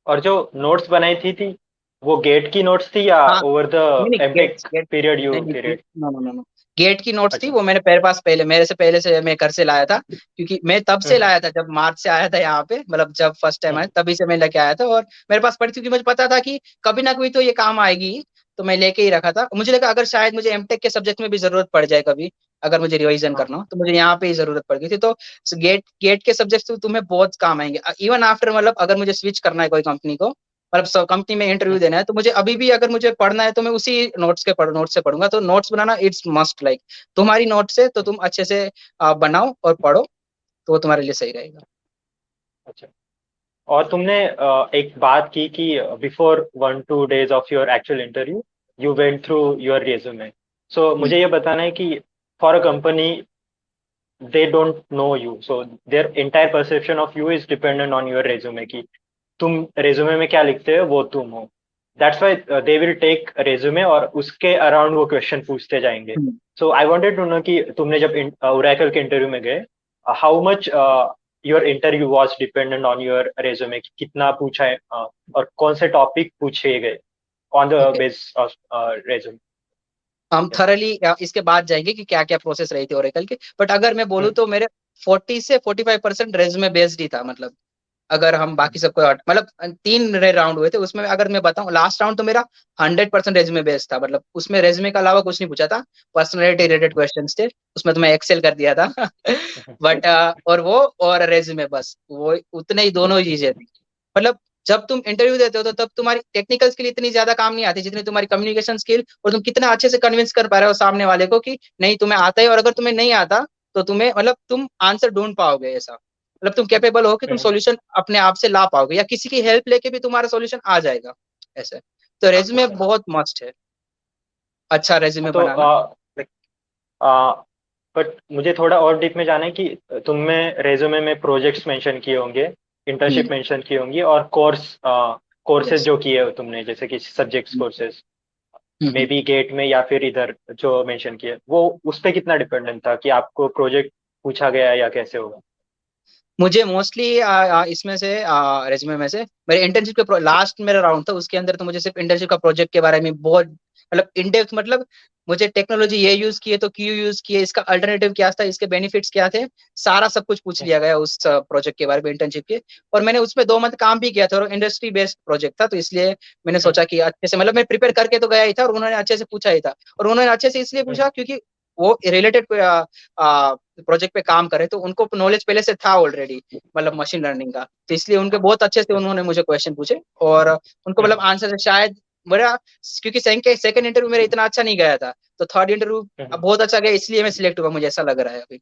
और जो नोट्स बनाई थी वो गेट की नोट्स थी या हाँ, ओवर द नहीं नहीं, GATE MTech GATE period you नहीं नहीं, period? No no no no, GATE की नोट्स थी, अच्छा। वो मैंने मेरे पास पहले, मेरे से पहले से मैं घर से लाया था, क्योंकि मैं तब से हम्म, लाया था जब मार्च से आया था यहाँ पे, मतलब जब फर्स्ट टाइम आया हम्म, तभी से मैं लेके आया था, और मेरे पास पड़ी थी, क्योंकि मुझे पता था कि कभी ना कभी तो ये काम आएगी, तो मैं लेके ही रखा था। मुझे लगा अगर शायद मुझे एमटेक के सब्जेक्ट में भी जरूरत पड़ जाए कभी, अगर मुझे रिवीजन हाँ, करना हो, तो मुझे यहाँ पे ही जरूरत पड़ गई थी। तो गेट के सब्जेक्ट तो तुम्हें बहुत काम आएंगे, इवन आफ्टर, मतलब अगर मुझे स्विच करना है कोई कंपनी को, मतलब कंपनी में इंटरव्यू हम्म, देना है, तो मुझे अभी भी अगर मुझे पढ़ना है तो मैं उसी नोट्स से पढ़ूंगा। तो notes banana it's must, like तुम्हारी नोट्स है तो हम्म, तुम अच्छे से बनाओ और पढ़ो, तो वो तुम्हारे लिए सही रहेगा। अच्छा। और तुमने एक बात की कि before 1-2 days of your actual interview you went through your resume. सो हम्म, मुझे ये बताना है कि for a company they don't know you, so their entire perception of you is dependent on your resume की तुम रेज्यूमे में क्या लिखते हो वो तुम हो. That's why they will take resume और उसके अराउंड वो क्वेश्चन पूछते जाएंगे. Hmm. So I wanted to know कि तुमने जब ओरेकल के इंटरव्यू में गए, how much your interview was dependent on your resume, कितना पूछा है और कौन से टॉपिक पूछे गए ऑन द ठीक है, बेस ऑफ रेज्यूमे. हम थरली इसके बाद जाएंगे कि क्या क्या प्रोसेस रही थी ओरेकल के, बट अगर मैं बोलूँ तो मेरे 40 से 45% रेज्यूमे बेस्ड ही था। मतलब अगर हम बाकी सबको मतलब 3 राउंड हुए थे, उसमें अगर मैं बताऊं, लास्ट राउंड तो मेरा 100% रेज्यूमे बेस्ड था, मतलब उसमें रेज्यूमे के अलावा कुछ नहीं पूछा था, पर्सनैलिटी रिलेटेड क्वेश्चंस थे, उसमें तो मैं एक्सेल कर दिया था। बट और वो और रेज्यूमे, बस वो उतने ही दोनों ही चीजें थी। मतलब जब तुम इंटरव्यू देते हो तो तब तुम्हारी टेक्निकल स्किल इतनी ज्यादा काम नहीं आती जितनी तुम्हारी कम्युनिकेशन स्किल, और तुम कितना अच्छे से कन्विंस कर पा रहे हो सामने वाले को कि नहीं तुम्हें आता है, और अगर तुम्हें नहीं आता तो तुम्हें मतलब तुम आंसर ढूंढ पाओगे ऐसा, मतलब तुम कैपेबल हो कि तुम सॉल्यूशन अपने आप से ला पाओगे, या किसी की हेल्प लेके भी तुम्हारा सॉल्यूशन आ जाएगा ऐसे। तो रेज्यूमे अच्छा. बहुत मस्ट है, अच्छा रेज्यूमे तो बनाना। बट मुझे थोड़ा और डीप में जाना है कि तुमने रेज्यूमे में प्रोजेक्ट्स मेंशन किए होंगे, हम्म। इंटर्नशिप मेंशन की होंगी और कोर्सेज यस। जो किए हो तुमने, जैसे कि सब्जेक्ट्स कोर्सेज, मे हम्म। बी गेट में या फिर इधर जो मेंशन किए, वो उस पे कितना डिपेंडेंट था कि आपको प्रोजेक्ट पूछा गया या कैसे होगा? मुझे मोस्टली इसमें से रेज्यूमे में से मेरे इंटर्नशिप के लास्ट मेरा राउंड था, उसके अंदर तो मुझे सिर्फ इंटर्नशिप का प्रोजेक्ट के बारे में बहुत मतलब इन डेप्थ, मतलब मुझे टेक्नोलॉजी ये यूज की है तो क्यों यूज की है, इसका अल्टरनेटिव क्या था, इसके बेनिफिट्स क्या थे, सारा सब कुछ पूछ लिया गया उस प्रोजेक्ट के बारे में, इंटर्नशिप के। और मैंने उसमें 2 मंथ काम भी किया था, और इंडस्ट्री बेस्ड प्रोजेक्ट था, तो इसलिए मैंने सोचा कि अच्छे से, मतलब मैं प्रिपेयर करके तो गया ही था, और उन्होंने अच्छे से पूछा ही था। और उन्होंने अच्छे से इसलिए पूछा क्योंकि वो रिलेटेड प्रोजेक्ट पे काम करे, तो उनको नॉलेज पहले से था ऑलरेडी, मतलब मशीन लर्निंग का, तो इसलिए उनके बहुत अच्छे से उन्होंने मुझे क्वेश्चन पूछे, और उनको मतलब आंसर शायद मेरा, क्योंकि सेकंड इंटरव्यू मेरा इतना अच्छा नहीं गया था, तो थर्ड इंटरव्यू अब बहुत अच्छा गया, इसलिए मैं सिलेक्ट हुआ, मुझे ऐसा लग रहा है अभी।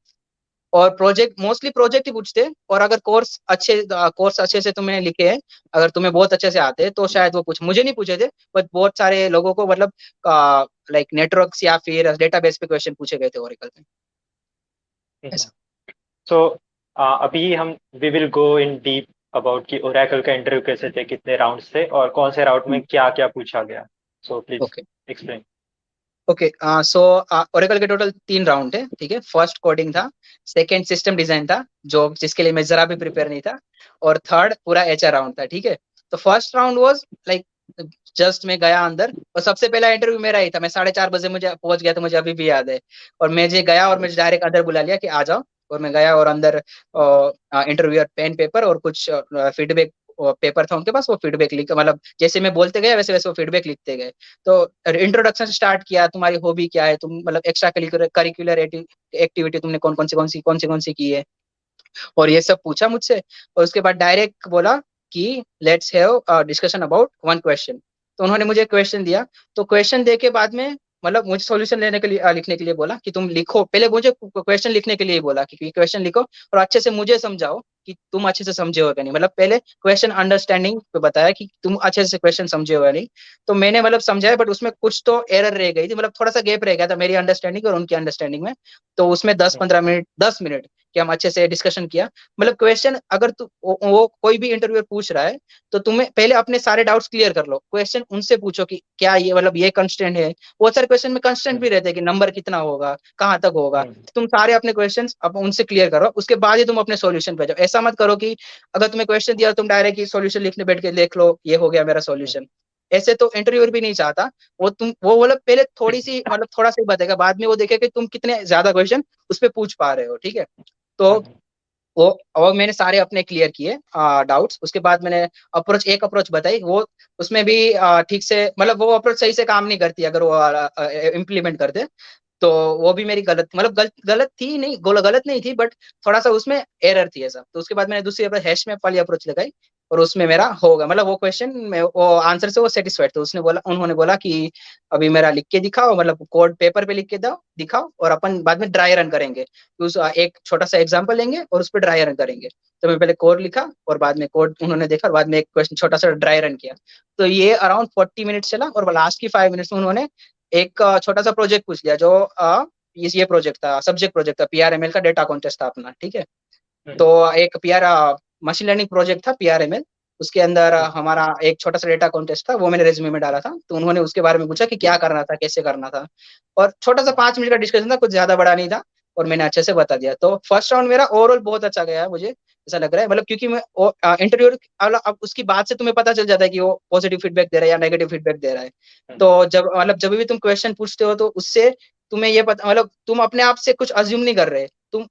और प्रोजेक्ट मोस्टली प्रोजेक्ट ही पूछते हैं, और अगर कोर्स अच्छे से तुमने लिखे हैं, अगर तुम्हें बहुत अच्छे से आते हैं तो शायद वो पूछ, मुझे नहीं पूछे थे, बट बहुत सारे लोगों को मतलब लाइक नेटवर्क्स या फिर डेटाबेस पे क्वेश्चन पूछे गए थे ओरेकल में, ऐसा। सो अभी हम we will go in deep about कि ओरेकल का इंटरव्यू कैसे थे, कितने राउंड्स थे और कौन से राउंड में क्या क्या पूछा गया। So please okay explain. Okay. So Oracle के टोटल 3 राउंड है, ठीक है। फर्स्ट कोडिंग था, सेकंड सिस्टम डिजाइन था, जो जिसके लिए मैं जरा भी प्रिपेयर नहीं था, और थर्ड पूरा एचआर राउंड था, ठीक है। तो first round was like, just मैं गया अंदर, और सबसे पहला इंटरव्यू मेरा ही था। मैं 4:30 बजे मुझे पहुंच गया, तो मुझे अभी भी याद है। और मैं जे गया और मुझे डायरेक्ट अंदर बुला लिया कि आ जाओ। और मैं गया और अंदर इंटरव्यूअर पेन पेपर और कुछ फीडबैक पेपर था उनके पास, वो फीडबैक लिख, मतलब जैसे मैं बोलते गए वैसे वैसे वो फीडबैक लिखते गए। तो इंट्रोडक्शन से स्टार्ट किया, तुम्हारी हॉबी क्या है, तुम मतलब एक्स्ट्रा करिकुलर एक्टिविटी तुमने कौन सी की है, और ये सब पूछा मुझसे। और उसके बाद डायरेक्ट बोला कि let's have discussion about one question. तो उन्होंने मुझे क्वेश्चन दिया। तो क्वेश्चन दे के बाद में मतलब मुझे सॉल्यूशन लेने के लिए लिखने के लिए बोला कि तुम लिखो, पहले मुझे क्वेश्चन लिखने के लिए बोला कि क्वेश्चन लिखो और अच्छे से मुझे समझाओ कि तुम अच्छे से समझे हो या नहीं। मतलब पहले क्वेश्चन अंडरस्टैंडिंग पे बताया कि तुम अच्छे से क्वेश्चन समझे हो या नहीं। तो मैंने मतलब समझाया, बट उसमें कुछ तो एरर रह गई थी, मतलब थोड़ा सा गैप रह गया था मेरी अंडरस्टैंडिंग और उनकी अंडरस्टैंडिंग में। तो उसमें 10-15 मिनट, 10 मिनट कि हम अच्छे से डिस्कशन किया। मतलब क्वेश्चन अगर तू वो कोई भी इंटरव्यूअर पूछ रहा है, तो तुम्हें पहले अपने सारे डाउट्स क्लियर कर लो। क्वेश्चन उनसे पूछो कि क्या ये मतलब ये कंस्टेंट है। बहुत सारे क्वेश्चन में कंस्टेंट भी रहते हैं कि नंबर कितना होगा, कहाँ तक होगा। तो तुम सारे अपने क्वेश्चन अब उनसे क्लियर करो, उसके बाद ही तुम अपने सॉल्यूशन पे जाओ। ऐसा मत करो कि अगर तुम्हें क्वेश्चन दिया तुम डायरेक्ट ही सॉल्यूशन लिखने बैठ के देख लो, ये हो गया मेरा सॉल्यूशन। ऐसे तो इंटरव्यूअर भी नहीं चाहता। वो मतलब पहले थोड़ी सी मतलब थोड़ा सा ही बताएगा, बाद में वो देखेगा कि तुम कितने ज्यादा क्वेश्चन उस पर पूछ पा रहे हो, ठीक है। तो वो, और मैंने सारे अपने क्लियर किए डाउट्स। उसके बाद मैंने एक अप्रोच बताई, वो उसमें भी ठीक से मतलब वो अप्रोच सही से काम नहीं करती अगर वो इम्प्लीमेंट करते। तो वो भी मेरी गलत मतलब गलत थी नहीं, गलत नहीं थी, बट थोड़ा सा उसमें एरर थी ऐसा। तो उसके बाद मैंने दूसरी अप्रोच हैश मैप वाली अप्रोच लगाई, और उसमें मेरा होगा मतलब वो क्वेश्चन में वो आंसर से वो सेटिस्फाइड थे। उन्होंने बोला कि अभी मेरा लिख के दिखाओ, मतलब कोड पेपर पे लिख के दो दिखाओ, और अपन बाद में ड्राई रन करेंगे। तो एक छोटा सा एग्जांपल लेंगे और उस पर ड्राई रन करेंगे। तो मैं पहले कोड लिखा और बाद में कोड उन्होंने देखा और बाद में एक क्वेश्चन छोटा सा ड्राई रन किया। तो ये अराउंड 40 मिनट चला, और लास्ट की 5 मिनट्स में उन्होंने एक छोटा सा प्रोजेक्ट पूछ लिया, जो ये प्रोजेक्ट था, सब्जेक्ट प्रोजेक्ट था, पीआरएमएल का डेटा कॉन्टेस्ट था अपना, ठीक है। तो एक मशीन लर्निंग प्रोजेक्ट था पीआरएमएल। उसके अंदर हमारा एक छोटा सा डेटा कॉन्टेस्ट था, वो मैंने रेज्यूमे में डाला था। तो उन्होंने उसके बारे में पूछा कि क्या करना था, कैसे करना था, और छोटा सा 5 मिनट का डिस्कशन था, कुछ ज्यादा बड़ा नहीं था। और मैंने अच्छे से बता दिया। तो फर्स्ट राउंड मेरा ओवरऑल बहुत अच्छा गया है, मुझे ऐसा लग रहा है। मतलब क्योंकि मैं इंटरव्यू अब उसकी बात से तुम्हें पता चल जाता है कि वो पॉजिटिव फीडबैक दे रहा है या नेगेटिव फीडबैक दे रहा है। तो जब भी तुम क्वेश्चन पूछते हो, तो उससे तुम्हें ये पता मतलब तुम अपने आप से कुछ अज्यूम नहीं कर रहे। तुम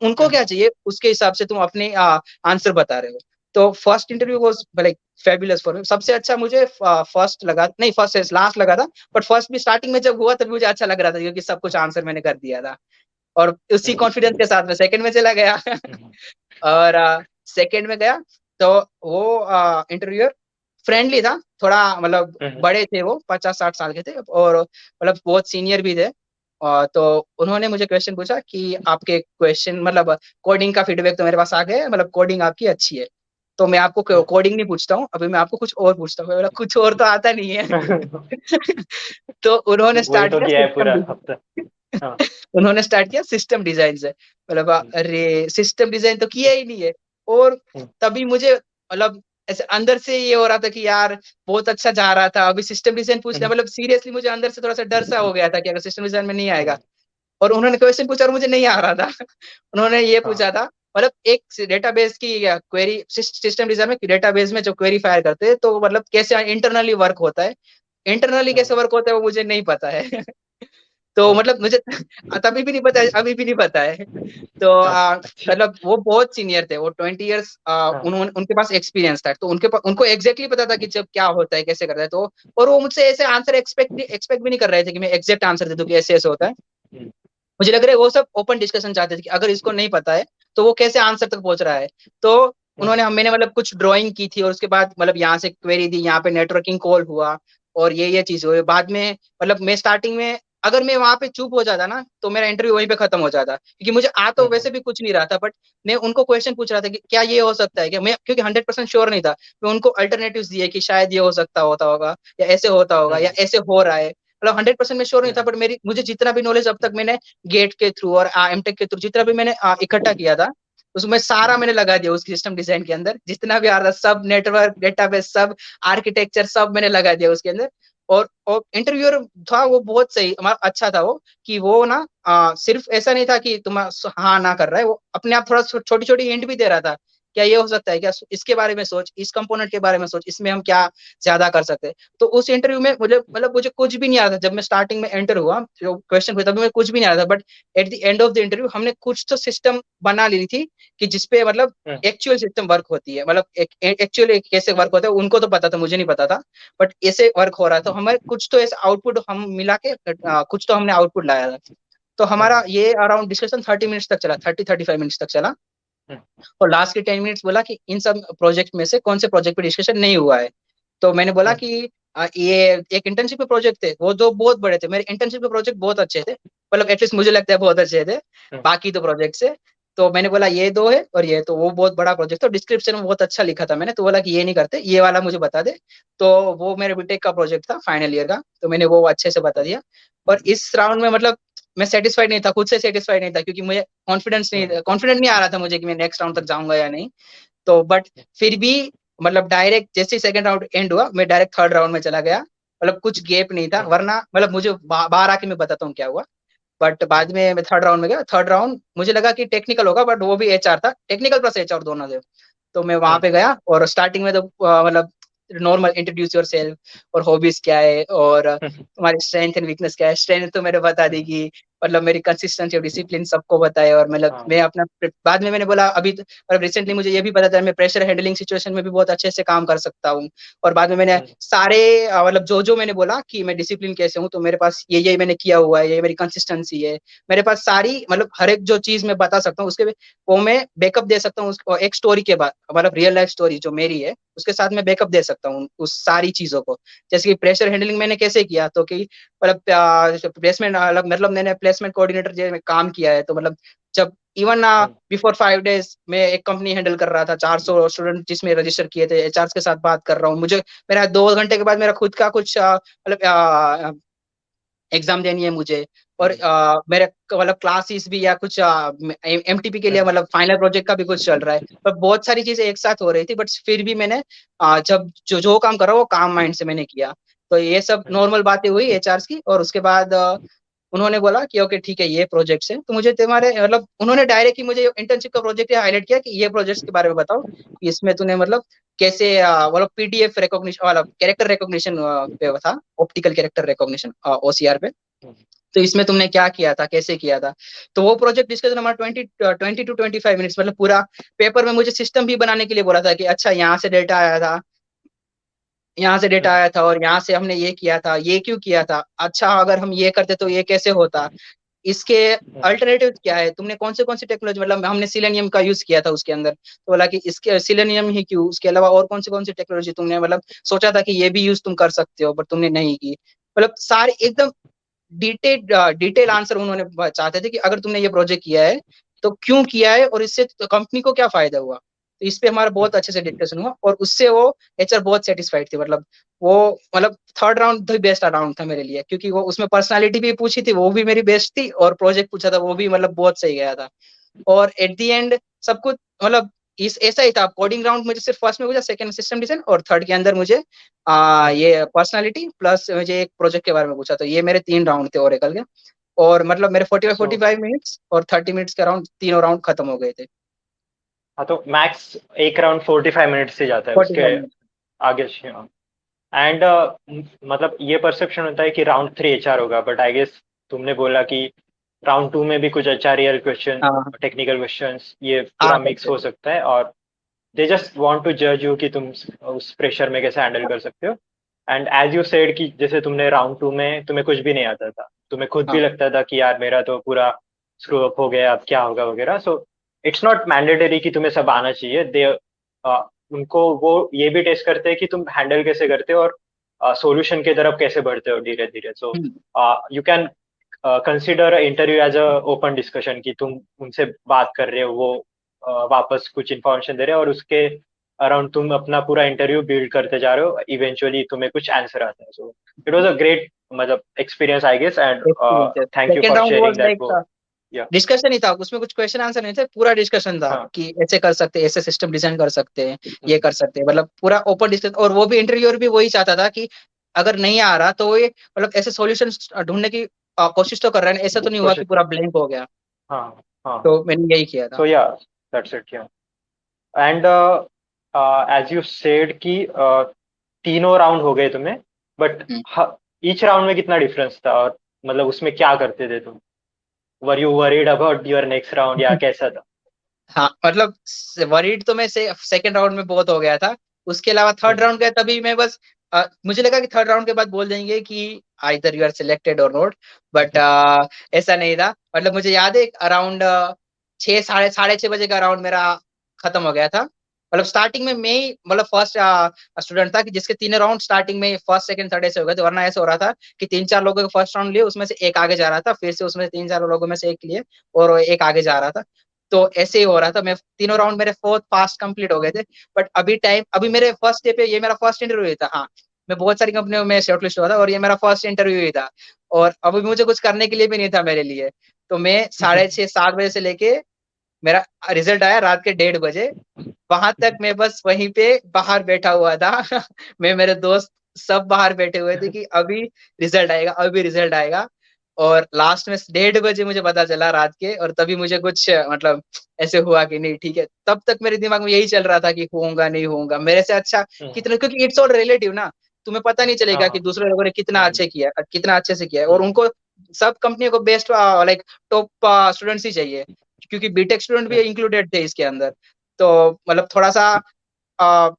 उनको क्या चाहिए उसके हिसाब से तुम अपने आंसर बता रहे हो। तो first interview was like fabulous for me. सबसे अच्छा मुझे फर्स्ट लगा, नहीं फर्स्ट से लास्ट लगा था। बट फर्स्ट भी स्टार्टिंग में जब हुआ तब मुझे अच्छा लग रहा था, क्योंकि सब कुछ आंसर मैंने कर दिया था। और उसी कॉन्फिडेंस के साथ में सेकंड में चला गया। और सेकंड में गया, तो वो इंटरव्यूअर फ्रेंडली था थोड़ा, मतलब बड़े थे वो, 50-60 साल के थे, और मतलब बहुत सीनियर भी थे। तो उन्होंने मुझे क्वेश्चन पूछा कि आपके क्वेश्चन मतलब कोडिंग का फीडबैक तो मेरे पास आ गया है, मतलब कोडिंग आपकी अच्छी है। तो मैं आपको कोडिंग नहीं पूछता हूँ, अभी मैं आपको कुछ और पूछता हूँ। बोला कुछ और तो आता नहीं है। तो उन्होंने वही स्टार्ट तो किया किया है सिस्टम पूरा हफ्ता। हाँ। उन्होंने स्टार्ट किया सिस्टम डिजाइन से। मतलब अरे सिस्टम डिजाइन तो किया ही नहीं है। और तभी मुझे मतलब ऐसे अंदर से ये हो रहा था कि यार बहुत अच्छा जा रहा था, अभी सिस्टम डिजाइन पूछना, मतलब सीरियसली मुझे अंदर से थोड़ा सा डर सा हो गया था कि अगर सिस्टम डिजाइन में नहीं आएगा। और उन्होंने क्वेश्चन पूछा और मुझे नहीं आ रहा था। उन्होंने ये हाँ। पूछा था, मतलब एक डेटाबेस की क्वेरी, सिस्टम डिजाइन में डेटाबेस में जो क्वेरी फायर करते हैं, तो मतलब कैसे इंटरनली वर्क होता है, इंटरनली कैसे वर्क होता है वो मुझे नहीं पता है। तो मतलब मुझे तभी भी नहीं पता है, अभी भी नहीं पता है। तो अच्छा। मतलब वो बहुत सीनियर थे, वो 20 ईयर्स हाँ। उन्होंने उनके पास एक्सपीरियंस था। तो उनको एग्जैक्टली पता था कि जब क्या होता है, कैसे करता है। तो और वो मुझसे ऐसे आंसर एक्सपेक्ट भी नहीं कर रहे थे कि मैं एग्जैक्ट आंसर दे दूं कि ऐसे ऐसे होता है। मुझे लग रहा है वो सब ओपन डिस्कशन चाहते थे कि अगर इसको नहीं पता है तो वो कैसे आंसर तक पहुंच रहा है। तो मैंने मतलब कुछ ड्राइंग की थी, और उसके बाद मतलब यहाँ से क्वेरी दी, यहाँ पे नेटवर्किंग कॉल हुआ, और ये चीज हुई बाद में। मतलब मैं स्टार्टिंग में अगर मैं वहां पे चुप हो जाता ना तो मेरा इंटरव्यू वहीं पे खत्म हो जाता, क्योंकि मुझे आ तो वैसे भी कुछ नहीं रहा था, बट मैं उनको क्वेश्चन पूछ रहा था कि क्या ये हो सकता है क्या, मैं क्योंकि 100% श्योर नहीं था। मैं उनको अल्टरनेटिव्स दिए कि शायद ये हो सकता होता होगा, या ऐसे होता होगा, या ऐसे हो रहा है, मतलब 100% मैं श्योर नहीं था, बट मेरी मुझे जितना भी नॉलेज अब तक मैंने गेट के थ्रू और एमटेक के थ्रू जितना भी मैंने इकट्ठा किया था, उसमें सारा मैंने लगा दिया उस सिस्टम डिजाइन के अंदर, जितना भी आ रहा सब नेटवर्क डेटाबेस सब आर्किटेक्चर सब मैंने लगा दिया उसके अंदर। और इंटरव्यूअर था वो बहुत सही, हमारा अच्छा था वो, कि वो ना सिर्फ ऐसा नहीं था कि तुम हाँ ना कर रहा है, वो अपने आप थोड़ा छोटी छोटी हिंट भी दे रहा था, क्या ये हो सकता है क्या, इसके बारे में सोच, इस कंपोनेंट के बारे में सोच, इसमें हम क्या ज्यादा कर सकते हैं। तो उस इंटरव्यू में मुझे मतलब मुझे कुछ भी नहीं आ रहा था, जब मैं स्टार्टिंग में एंटर हुआ जो क्वेश्चन हुआ तभी मैं कुछ भी नहीं आ रहा था, but at the end of the interview हमने कुछ तो सिस्टम बना ली थी कि जिसपे मतलब एक्चुअल सिस्टम वर्क होती है, मतलब एक्चुअली कैसे वर्क होता है उनको तो पता था, मुझे नहीं पता था, बट ऐसे वर्क हो रहा था, तो हमें कुछ तो ऐसा आउटपुट हम मिला के कुछ तो हमने आउटपुट लाया था। तो हमारा ये अराउंड डिस्कशन 30 मिनट्स तक चला, 30-35 मिनट्स तक चला। और लास्ट के 10 मिनट्स बोला कि इन सब प्रोजेक्ट में से कौन से प्रोजेक्ट पे डिस्कशन नहीं हुआ है। तो मैंने बोला कि ये एक इंटर्नशिप के प्रोजेक्ट थे, वो दो बहुत बड़े थे, मेरे इंटर्नशिप के प्रोजेक्ट बहुत अच्छे थे, मतलब एटलीस्ट मुझे लगता है बहुत अच्छे थे बाकी तो प्रोजेक्ट से। तो मैंने बोला ये दो है और ये, तो वो बहुत बड़ा प्रोजेक्ट था, डिस्क्रिप्शन में बहुत अच्छा लिखा था मैंने, तो बोला कि ये नहीं करते, ये वाला मुझे बता दे। तो वो मेरे बीटेक का प्रोजेक्ट था फाइनल ईयर का, तो मैंने वो अच्छे से बता दिया। और इस राउंड में मतलब मैं सेटिस्फाइड नहीं था, खुद से सेटिस्फाइड नहीं था, क्योंकि मुझे कॉन्फिडेंट नहीं आ रहा था मुझे कि मैं नेक्स्ट राउंड तक जाऊंगा या नहीं। तो बट फिर भी मतलब डायरेक्ट जैसे ही सेकंड राउंड एंड हुआ मैं डायरेक्ट थर्ड राउंड में चला गया, मतलब कुछ गैप नहीं था, वरना मतलब मुझे बाहर आके मैं बताता हूँ क्या हुआ। बट बाद में मैं थर्ड राउंड में गया, थर्ड राउंड मुझे लगा कि टेक्निकल होगा, बट वो भी एचआर था, टेक्निकल प्लस एचआर दोनों थे। तो मैं वहां पे गया और स्टार्टिंग में तो मतलब नॉर्मल इंट्रोड्यूस योर सेल्फ और हॉबीज क्या है और तुम्हारी स्ट्रेंथ एंड वीकनेस क्या है। स्ट्रेंथ तो मैंने बता दी कि मतलब मेरी कंसिस्टेंसी और डिसिप्लिन सबको बताया, और मतलब मैं अपना बाद में मैंने बोला अभी मतलब रिसेंटली मुझे ये भी पता चला मैं प्रेशर हैंडलिंग सिचुएशन में भी बहुत अच्छे से काम कर सकता हूँ। और बाद में मैंने सारे मतलब जो जो मैंने बोला कि मैं डिसिप्लिन कैसे हूँ, तो मेरे पास ये मैंने किया हुआ है, ये मेरी कंसिस्टेंसी है, मेरे पास सारी मतलब हर एक जो चीज मैं बता सकता हूँ उसके वो मैं बैकअप दे सकता हूँ एक स्टोरी के बाद, मतलब रियल लाइफ स्टोरी जो मेरी है उसके साथ मैं बैकअप दे सकता हूँ उस सारी चीजों को। जैसे कि प्रेशर हैंडलिंग मैंने कैसे किया, तो कि मतलब प्लेसमेंट मतलब मैंने प्लेसमेंट कोऑर्डिनेटर जो में काम किया है, तो मतलब जब इवन बिफोर 5 डेज मैं एक कंपनी हैंडल कर रहा था, 400 स्टूडेंट जिसमें रजिस्टर किए थे, एचआर के साथ बात कर रहा हूँ, मुझे मेरा 2 घंटे के बाद मेरा खुद का कुछ मतलब एग्जाम देनी है मुझे। और मेरे मतलब क्लासेस भी या कुछ एमटीपी के लिए मतलब फाइनल प्रोजेक्ट का भी कुछ चल रहा है, पर बहुत सारी चीजें एक साथ हो रही थी, बट फिर भी मैंने जब जो जो काम कर रहा हूँ वो काम माइंड से मैंने किया। तो ये सब नॉर्मल बातें हुई एचआर की, और उसके बाद उन्होंने बोला कि ओके ठीक है ये प्रोजेक्ट्स है, तो मुझे तुम्हारे मतलब उन्होंने डायरेक्ट ही मुझे इंटर्नशिप का प्रोजेक्ट हाईलाइट किया कि ये प्रोजेक्ट्स के बारे में बताओ कि इसमें तूने मतलब कैसे मतलब पीडीएफ रिकॉग्निशन वाला कैरेक्टर रिकॉग्निशन पे था, ऑप्टिकल कैरेक्टर रिकॉग्निशन ओसीआर पे, तो इसमें तुमने क्या किया था कैसे किया था। तो वो प्रोजेक्ट डिस्कशन हमारा 20 to 25 मिनट्स, मतलब पूरा पेपर में मुझे सिस्टम भी बनाने के लिए बोला था कि अच्छा यहाँ से डेटा आया था, यहाँ से डेटा आया था, और यहाँ से हमने ये किया था, ये क्यों किया था, अच्छा अगर हम ये करते तो ये कैसे होता, इसके अल्टरनेटिव क्या है, तुमने कौन सी टेक्नोलॉजी, मतलब हमने सिलेनियम का यूज किया था उसके अंदर, तो बोला कि इसके सिलेनियम ही क्यों, उसके अलावा और कौन सी टेक्नोलॉजी तुमने मतलब सोचा था कि ये भी यूज तुम कर सकते हो बट तुमने नहीं की। मतलब सारे एकदम डिटेल आंसर उन्होंने चाहते थे कि अगर तुमने ये प्रोजेक्ट किया है तो क्यों किया है और इससे कंपनी को क्या फायदा हुआ। तो इस पे हमारा बहुत अच्छे से डिस्कशन हुआ, और उससे वो एचआर बहुत सेटिस्फाइड थी, मतलब वो मतलब third round the best round था मेरे लिए, क्योंकि वो उसमें पर्सनालिटी भी पूछी थी वो भी मेरी बेस्ट थी, और प्रोजेक्ट पूछा था वो भी मतलब बहुत सही गया था। और एट द एंड सब कुछ मतलब इस ऐसा ही था, कोडिंग राउंड मुझे सिर्फ फर्स्ट में पूछा, सेकंड सिस्टम डिजाइन, और थर्ड के अंदर मुझे ये पर्सनालिटी प्लस मुझे एक प्रोजेक्ट के बारे में पूछा, तो ये मेरे 3 राउंड थे ओरेकल के। और मतलब मेरे 45 मिनट्स और 30 मिनट्स के राउंड तीनों राउंड खत्म हो गए थे। हाँ, तो मैक्स एक राउंड 45 मिनट से जाता है, फोर्टी उसके फाइव मिनट्स आगे। एंड मतलब ये परसेप्शन होता है कि राउंड 3 एचआर होगा, बट आई गेस तुमने बोला कि राउंड 2 में भी कुछ एचआरएल क्वेश्चन, हाँ टेक्निकल क्वेश्चंस, ये आ पूरा मिक्स सकते हो थे। सकता है, और दे जस्ट वांट टू जज यू कि तुम उस प्रेशर में कैसे हैंडल कर सकते हो। एंड एज यू सेड कि जैसे तुमने राउंड 2 में तुम्हें कुछ भी नहीं आता था, तुम्हें खुद भी हाँ लगता था कि यार मेरा तो पूरा स्क्रू अप हो गया, अब क्या होगा वगैरह। सो इट्स नॉट मैंडेटरी कि तुम्हें सब आना चाहिए। दे उनको वो ये भी टेस्ट करते हैं कि तुम हैंडल कैसे करते हो और सॉल्यूशन की तरफ कैसे बढ़ते हो धीरे धीरे। So hmm, you can consider interview as a open discussion कि तुम उनसे बात कर रहे हो, वो वापस कुछ इन्फॉर्मेशन दे रहे हो और उसके अराउंड तुम अपना पूरा इंटरव्यू बिल्ड करते जा रहे हो, इवेंचुअली तुम्हें कुछ आंसर आता है. So it was a great मतलब experience I guess, and thank you second for round sharing was that like वो. या. डिस्कशन ही था, उसमें कुछ क्वेश्चन आंसर नहीं थे, पूरा डिस्कशन था हाँ. कि ऐसे कर सकते हैं, ऐसे सिस्टम डिजाइन कर सकते हैं, ये हम्म. कर सकते हैं, मतलब पूरा ओपन डिस्कशन. और वो भी इंटरव्यूअर भी वही चाहता था कि अगर नहीं आ रहा तो ये मतलब ऐसे सॉल्यूशन ढूंढने की कोशिश तो कर रहे हैं, ऐसा तो नहीं हुआ कि कोशिश कर. पूरा ब्लैंक हो गया. हाँ. हाँ. तो मैंने यही किया था. सो या, दैट्स इट. या. एंड एज यू सेड कि तीनों राउंड हो गए तुम्हें, बट हम्म. ईच राउंड में कितना डिफरेंस था, और मतलब उसमें क्या करते थे तुम? Were you worried about your next round या कैसा था? हाँ मतलब वरीड तो मैं से सेकेंड राउंड में बहुत हो गया था. उसके अलावा थर्ड हम्म. राउंड गया तभी मैं बस मुझे लगा कि थर्ड राउंड के बाद बोल देंगे कि आइदर यू आर सिलेक्टेड और नॉट. बट ऐसा नहीं था. मतलब मुझे याद है अराउंड 6 साढ़े 6 बजे का राउंड मेरा खत्म हो गया था. मतलब स्टार्टिंग में मैं ही मतलब फर्स्ट स्टूडेंट था कि जिसके तीनों राउंड स्टार्टिंग में फर्स्ट सेकंड थर्ड ऐसे हो गए थे. वरना ऐसे हो रहा था कि 3 4 लोगों के फर्स्ट राउंड लिए, उसमें से एक आगे जा रहा था, फिर से उसमें से 3 4 लोगों में से एक लिए और एक आगे जा रहा था. तो ऐसे ही हो रहा था. मैं तीनों राउंड मेरे फोर्थ फास्ट कंप्लीट हो गए थे. बट अभी मेरे फर्स्ट डे पे ये मेरा फर्स्ट इंटरव्यू था. हाँ, मैं बहुत सारी कंपनियों में शॉर्टलिस्ट हुआ था और ये मेरा फर्स्ट इंटरव्यू ही था. और अभी मुझे कुछ करने के लिए भी नहीं था मेरे लिए. तो मैं 6:30 7 बजे से लेके मेरा रिजल्ट आया रात के 1:30 बजे. वहां तक मैं बस वहीं पे बाहर बैठा हुआ था. मैं मेरे दोस्त सब बाहर बैठे हुए थे कि अभी रिजल्ट आएगा, अभी रिजल्ट आएगा. और लास्ट में 1:30 बजे मुझे पता चला रात के, और तभी मुझे कुछ मतलब ऐसे हुआ कि नहीं ठीक है. तब तक मेरे दिमाग में यही चल रहा था कि होऊंगा नहीं होऊंगा मेरे से अच्छा कितना, क्योंकि इट्स ऑल रिलेटिव ना. तुम्हें पता नहीं चलेगा कि हाँ. दूसरे लोगों ने कितना हाँ. अच्छे किया, कितना अच्छे से किया है. और हम्म. उनको सब कंपनियों को बेस्ट लाइक टॉप स्टूडेंट्स ही चाहिए, क्योंकि बीटेक स्टूडेंट भी हम्म. इंक्लूडेड थे इसके अंदर. तो मतलब थोड़ा सा अ,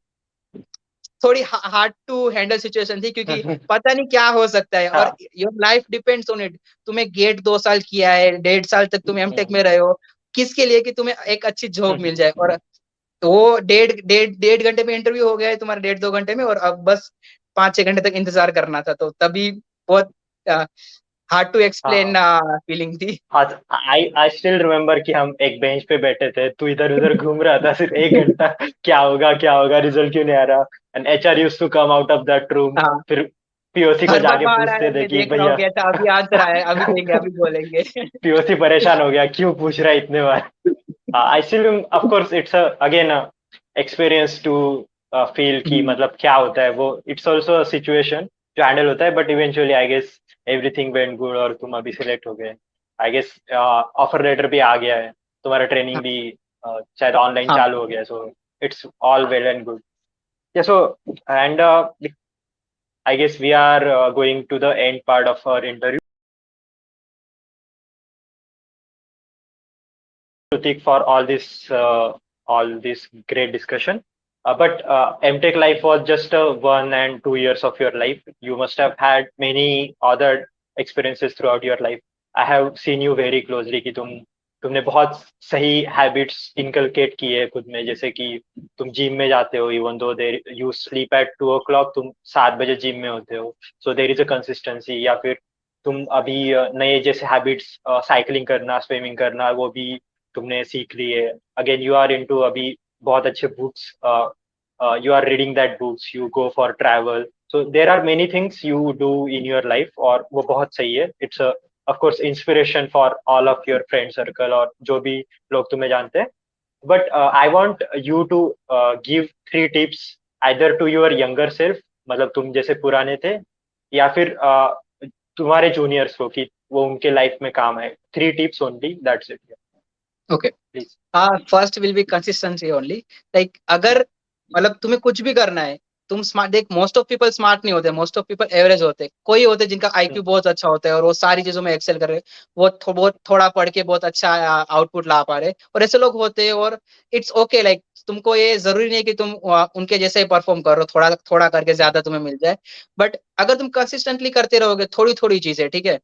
थोड़ी हार्ड टू हैंडल सिचुएशन थी, क्योंकि पता नहीं क्या हो सकता है और हाँ. Your life depends on it. तुम्हें गेट 2 साल किया है, 1.5 साल तक तुम एमटेक हम्म. में रहे हो, किसके लिए? कि तुम्हें एक अच्छी जॉब मिल हम्म. जाए. और तो वो डेढ़ घंटे में इंटरव्यू हो गया है तुम्हारा, 1.5 2 घंटे में, और अब बस 5 6 घंटे तक इंतजार करना था. तो तभी बहुत हार्ड टू एक्सप्लेन हाँ. फीलिंग थी. हाँ. आई आई स्टिल रिमेम्बर कि हम एक बेंच पे बैठे थे, तू इधर उधर घूम रहा था सिर्फ 1 घंटा. क्या होगा, रिजल्ट क्यों नहीं आ रहा? And HR used to come out of that room. हाँ, फिर पीओसी को हर बार जाके बाहर आया पूछते थे मैं कि देख रहा हूँ भैया. कि अच्छा अभी आंसर आया, अभी देंगे, अभी बोलेंगे. पीओसी परेशान हो गया, क्यों पूछ रहा है इतने बार. I still, of course it's again experience to feel कि मतलब क्या होता है वो. इट्स ऑल्सो सिचुएशन जो हैंडल होता है, but eventually I guess everything went good और तुम अभी सिलेक्ट हो गए. आई गेस ऑफर लेटर भी आ गया है, तुम्हारा ट्रेनिंग भी शायद ऑनलाइन हाँ. चालू हो गया. So it's all well and good. Yeah, so and I guess we are going to the end part of our interview. Pratik, for all this great discussion. But MTech life was just 1 and 2 years of your life. You must have had many other experiences throughout your life. I have seen you very closely कि तुमने बहुत सही habits inculcate की है खुद में, जैसे कि तुम जिम में जाते हो, even though there you sleep at 2 o'clock, तुम 7 बजे जिम में होते हो. सो देर इज अ कंसिस्टेंसी. या फिर तुम अभी नए जैसे हैबिट्स, साइकिलिंग करना, स्विमिंग करना, वो भी तुमने सीख ली है. अगेन यू आर इनटू अभी बहुत अच्छे books, you are reading that books, you go for travel. So there are many things you do in your life, और वो बहुत सही है. It's of course inspiration for all of your friend circle और जो भी लोग तुम्हें जानते हैं. But I want you to give 3 tips either to your younger self, मतलब तुम जैसे पुराने थे, या फिर तुम्हारे जूनियर्स को कि वो उनके लाइफ में काम है. 3 tips only, that's it. Okay. Please. हाँ, first will be consistency only. Like अगर मतलब तुम्हें कुछ भी करना है, तुम स्मार्ट देख, मोस्ट ऑफ पीपल स्मार्ट नहीं होते, मोस्ट ऑफ पीपल एवरेज होते. कोई होते जिनका आईक्यू बहुत अच्छा होता है और वो सारी चीजों में एक्सेल कर रहे हैं, वो बहुत थोड़ा पढ़ के बहुत अच्छा आउटपुट ला पा रहे, और ऐसे लोग होते हैं. और इट्स ओके लाइक तुमको ये जरूरी नहीं है कि तुम उनके जैसे ही परफॉर्म करो, थोड़ा थोड़ा करके ज्यादा तुम्हें मिल जाए. बट अगर तुम कंसिस्टेंटली करते रहोगे थोड़ी थोड़ी चीजें, ठीक है,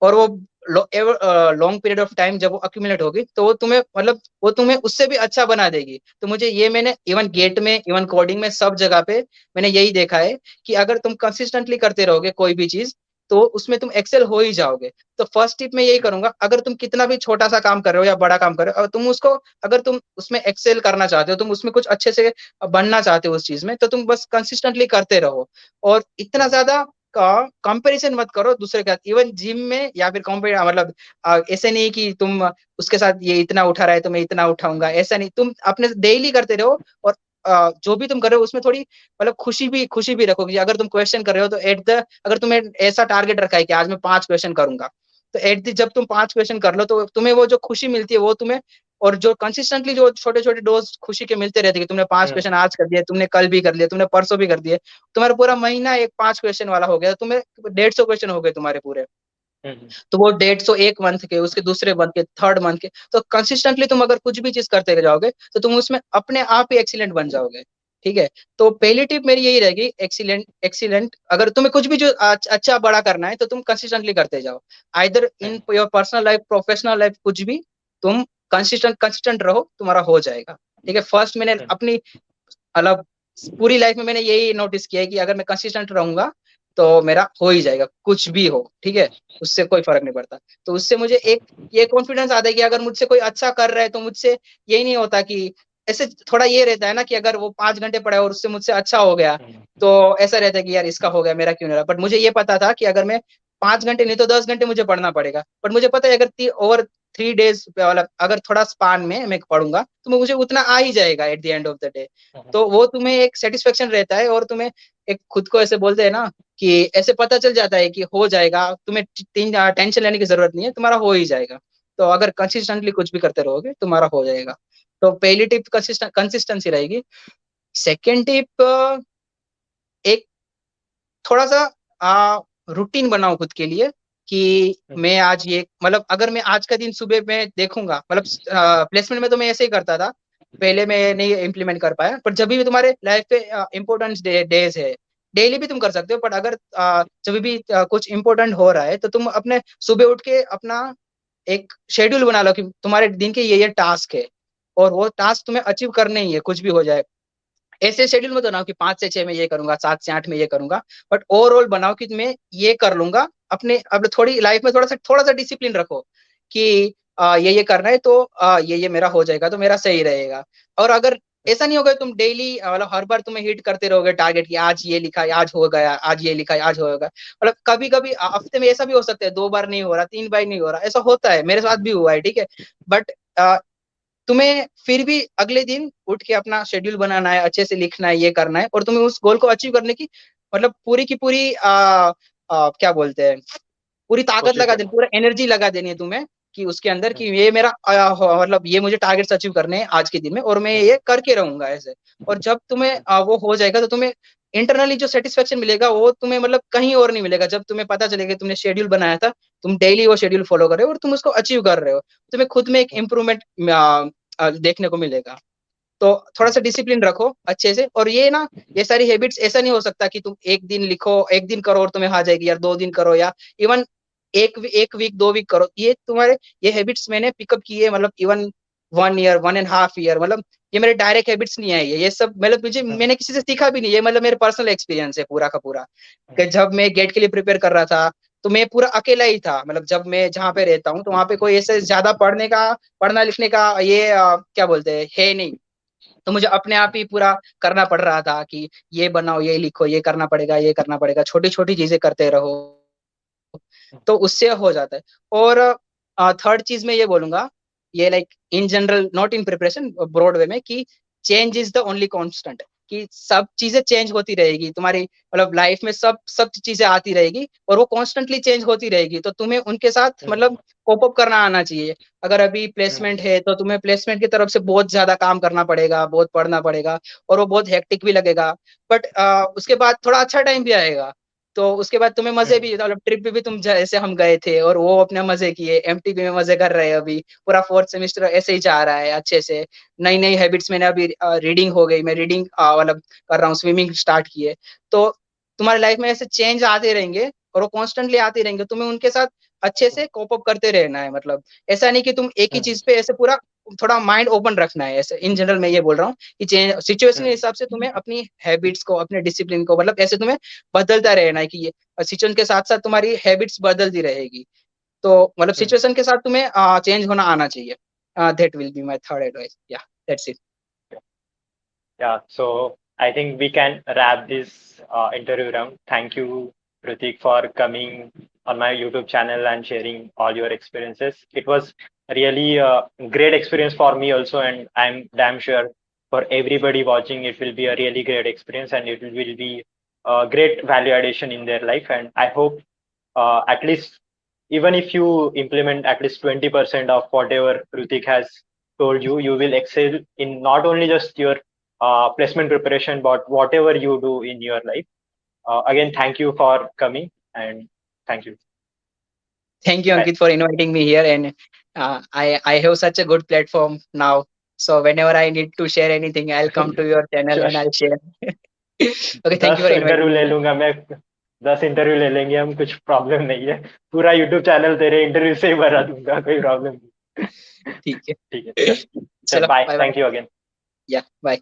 और वो लॉन्ग पीरियड ऑफ टाइम जब वो अक्यूमुलेट होगी तो वो तुम्हें मतलब वो तुम्हें उससे भी अच्छा बना देगी. तो मुझे ये मैंने इवन गेट में, इवन कोडिंग में, सब जगह पे मैंने यही देखा है कि अगर तुम कंसिस्टेंटली करते रहोगे कोई भी चीज, तो उसमें तुम एक्सेल हो ही जाओगे। तो फर्स्ट टिप मैं यही करूंगा, अगर तुम कितना भी छोटा सा काम कर रहे हो या बड़ा काम कर रहे हो, और तुम उसको, अगर तुम उसमें एक्सेल करना चाहते हो, तुम उसमें कुछ अच्छे से बनना चाहते हो उस चीज में, तो तुम बस कंसिस्टेंटली करते रहो। और इतना ज्यादा कंपैरिजन मत करो दूसरे के साथ, इवन जिम में या फिर कंपेयर, मतलब ऐसे नहीं कि तुम उसके साथ ये इतना उठा रहा है तो मैं इतना उठाऊंगा, ऐसा नहीं, तुम अपने डेली करते रहो। और जो भी तुम कर रहे हो उसमें थोड़ी मतलब खुशी भी रखो कि अगर तुम क्वेश्चन कर रहे हो तो एट द, अगर तुम्हें ऐसा टारगेट रखा है कि आज मैं 5 क्वेश्चन करूंगा, तो एट द जब तुम 5 क्वेश्चन कर लो तो तुम्हें वो जो खुशी मिलती है वो तुम्हें, और जो कंसिस्टेंटली जो छोटे छोटे डोज खुशी के मिलते रहते हैं कि तुमने 5 क्वेश्चन आज कर दिए, तुमने कल भी कर लिया, तुमने परसों भी कर दिए, तुम्हारा पूरा महीना एक 5 क्वेश्चन वाला हो गया, तुम्हें 150 क्वेश्चन हो गए तुम्हारे पूरे। तो वो 150 एक मंथ के, उसके दूसरे मंथ के, थर्ड मंथ के, तो कंसिस्टेंटली तुम अगर कुछ भी चीज करते जाओगे तो तुम उसमें अपने आप ही एक्सीलेंट बन जाओगे। ठीक है। तो पहली टिप मेरी यही रहेगी, एक्सीलेंट एक्सीलेंट, अगर तुम्हें कुछ भी जो अच्छा बड़ा करना है तो तुम कंसिस्टेंटली करते जाओ, either in your personal life, professional life, कुछ भी, तुम कंसिस्टेंट कंसिस्टेंट रहो, तुम्हारा हो जाएगा। ठीक है। फर्स्ट मैंने अपनी मतलब पूरी लाइफ में मैंने यही नोटिस किया है कि अगर मैं कंसिस्टेंट रहूंगा तो मेरा हो ही जाएगा, कुछ भी हो। ठीक है। उससे कोई फर्क नहीं पड़ता। तो उससे मुझे एक ये कॉन्फिडेंस आता है कि अगर मुझसे कोई अच्छा कर रहा है तो मुझसे यही नहीं होता कि, ऐसे थोड़ा ये रहता है ना कि अगर वो 5 घंटे पढ़ा और उससे मुझसे अच्छा हो गया, तो ऐसा रहता है कि यार इसका हो गया, मेरा क्यों नहीं रहा। बट मुझे ये पता था कि अगर मैं 5 घंटे नहीं तो 10 घंटे मुझे पढ़ना पड़ेगा, बट मुझे पता है अगर ओवर 3 डेज वाला अगर थोड़ा स्पान में मैं पढ़ूंगा तो मुझे उतना आ ही जाएगा eight the end of the day. तो वो तुम्हें एक सेटिस्फेक्शन रहता है, और तुम्हें एक खुद को ऐसे बोलते हैं ना कि ऐसे पता चल जाता है कि हो जाएगा, तुम्हें तीन टेंशन लेने की जरूरत नहीं है, तुम्हारा हो ही जाएगा। तो अगर कंसिस्टेंटली कुछ भी करते रहोगे तुम्हारा हो जाएगा। तो पहली टिप कंसिस्टेंसी रहेगी। सेकेंड टिप, एक थोड़ा सा रूटीन बनाओ खुद के लिए कि मैं आज ये, मतलब अगर मैं आज का दिन सुबह में देखूंगा, मतलब प्लेसमेंट में तो मैं ऐसे ही करता था, पहले मैं नहीं इम्प्लीमेंट कर पाया, पर जब भी तुम्हारे लाइफ पे इम्पोर्टेंट डेज है, डेली भी तुम कर सकते हो, बट अगर जब भी कुछ इंपॉर्टेंट हो रहा है तो तुम अपने सुबह उठ के अपना एक शेड्यूल बना लो कि तुम्हारे दिन के ये टास्क है, और वो टास्क तुम्हें अचीव करने ही है, कुछ भी हो जाए। ऐसे शेड्यूल मत बनाओ कि 5 से 6 में ये करूंगा, 7 से 8 में ये करूंगा, बट ओवरऑल बनाओ कि मैं ये कर लूंगा। अपने अब थोड़ी लाइफ में थोड़ा सा डिसिप्लिन रखो कि ये करना है तो ये मेरा हो जाएगा तो मेरा सही रहेगा। और अगर ऐसा नहीं होगा तुम डेली मतलब हर बार तुम्हें हिट करते रहोगे टारगेट, कि आज ये लिखा है आज हो गया, आज ये लिखा है आज हो गया, मतलब कभी कभी हफ्ते में ऐसा भी हो सकता है 2 बार नहीं हो रहा, 3 बार नहीं हो रहा, ऐसा होता है, मेरे साथ भी हुआ है। ठीक है। बट तुम्हें फिर भी अगले दिन उठ के अपना शेड्यूल बनाना है, अच्छे से लिखना है, ये करना है, और तुम्हें उस गोल को अचीव करने की मतलब पूरी की पूरी क्या बोलते हैं, पूरी ताकत कोशिश लगा देनी, करना। पूरा एनर्जी लगा देनी है तुम्हें कि उसके अंदर कि ये मेरा मतलब ये मुझे टारगेट्स अचीव करने हैं आज के दिन में, और मैं ये करके रहूंगा ऐसे। और जब तुम्हें वो हो जाएगा तो तुम्हें इंटरनली जो सेटिस्फेक्शन मिलेगा वो तुम्हें मतलब कहीं और नहीं मिलेगा, जब तुम्हें पता चलेगा तुमने शेड्यूल बनाया था, तुम डेली वो शेड्यूल फॉलो कर रहे हो और तुम उसको अचीव कर रहे हो, तुम्हें खुद में एक इम्प्रूवमेंट देखने को मिलेगा। तो थोड़ा सा डिसिप्लिन रखो अच्छे से। और ये ना, ये सारी हैबिट्स ऐसा नहीं हो सकता कि तुम एक दिन लिखो, एक दिन करो और तुम्हें आ जाएगी, यार 2 दिन करो, या इवन एक वीक 2 वीक करो, ये तुम्हारे ये हैबिट्स मैंने पिकअप की है, मतलब इवन 1 ईयर 1.5 ईयर, मतलब ये मेरे डायरेक्ट हैबिट्स नहीं आई है ये सब, मतलब मुझे मैंने किसी से सीखा भी नहीं, ये मतलब मेरे पर्सनल एक्सपीरियंस है पूरा का पूरा। कि जब मैं गेट के लिए प्रिपेयर कर रहा था तो मैं पूरा अकेला ही था, मतलब जब मैं जहाँ पे रहता हूँ तो वहां पे कोई ऐसे ज्यादा पढ़ना लिखने का ये क्या बोलते हैं है नहीं। तो मुझे अपने आप ही पूरा करना पड़ रहा था कि ये बनाओ, ये लिखो, ये करना पड़ेगा, ये करना पड़ेगा, छोटी छोटी चीजें करते रहो, तो उससे हो जाता है। और थर्ड चीज मैं ये बोलूंगा, ये like in general not in preparation, broad way में, कि change is the only constant, कि सब चीजें चेंज होती रहेगी तुम्हारी, मतलब लाइफ में सब सब चीजें आती रहेगी और वो कॉन्स्टेंटली चेंज होती रहेगी, तो तुम्हें उनके साथ मतलब कोप अप करना आना चाहिए। अगर अभी प्लेसमेंट है तो तुम्हें प्लेसमेंट की तरफ से बहुत ज्यादा काम करना पड़ेगा, बहुत पढ़ना पड़ेगा, और वो बहुत हेक्टिक भी लगेगा, बट उसके बाद थोड़ा अच्छा टाइम भी आएगा। तो उसके बाद तुम्हें मजे भी, मतलब ट्रिप पे भी तुम जैसे हम गए थे और वो अपने मजे किए, एमटीबी में मजे कर रहे हैं अभी, पूरा फोर्थ सेमेस्टर ऐसे ही जा रहा है अच्छे से। नई नई हैबिट्स मैंने अभी रीडिंग हो गई, मैं रीडिंग मतलब कर रहा हूँ, स्विमिंग स्टार्ट किए। तो तुम्हारी लाइफ में ऐसे चेंज आते रहेंगे और वो कॉन्स्टेंटली आते रहेंगे, तुम्हें उनके साथ अच्छे से कोप अप करते रहना है। मतलब ऐसा नहीं कि तुम एक ही चीज पे ऐसे पूरा थोड़ा माइंड ओपन रखना है। ऐसे इन जनरल मैं ये बोल रहा हूँ कि चेंज सिचुएशन के हिसाब से तुम्हें अपनी हैबिट्स को, अपने डिसिप्लिन को, मतलब ऐसे तुम्हें बदलता रहना है कि ये सिचुएशन के साथ साथ तुम्हारी हैबिट्स बदलती रहेगी। तो मतलब सिचुएशन के साथ तुम्हें चेंज होना आना चाहिए। That will be my third advice. Yeah that's it. Yeah, so I think we can wrap this interview round. Thank you, Pratik, for coming on my YouTube channel and sharing all your experiences. It was really a great experience for me also, and I'm damn sure for everybody watching, it will be a really great experience and it will be a great value addition in their life. And I hope at least even if you implement at least 20% of whatever Pratik has told you, you will excel in not only just your placement preparation, but whatever you do in your life. Again, thank you for coming and thank you. Thank you, Bye. Ankit, for inviting me here. And I have such a good platform now. So whenever I need to share anything, I'll come to your channel Sure. and I'll share. Okay, thank you 10 for interview inviting ले me. लूंगा मैं, 10 interview ले लेंगे हम, कुछ problem नहीं है। पूरा यूट्यूब चैनल तेरे इंटरव्यू से ही भरा दूंगा, कोई प्रॉब्लम नहीं। ठीक है। ठीक है, चल चल, चलो bye, bye bye. Thank you again. या बाय।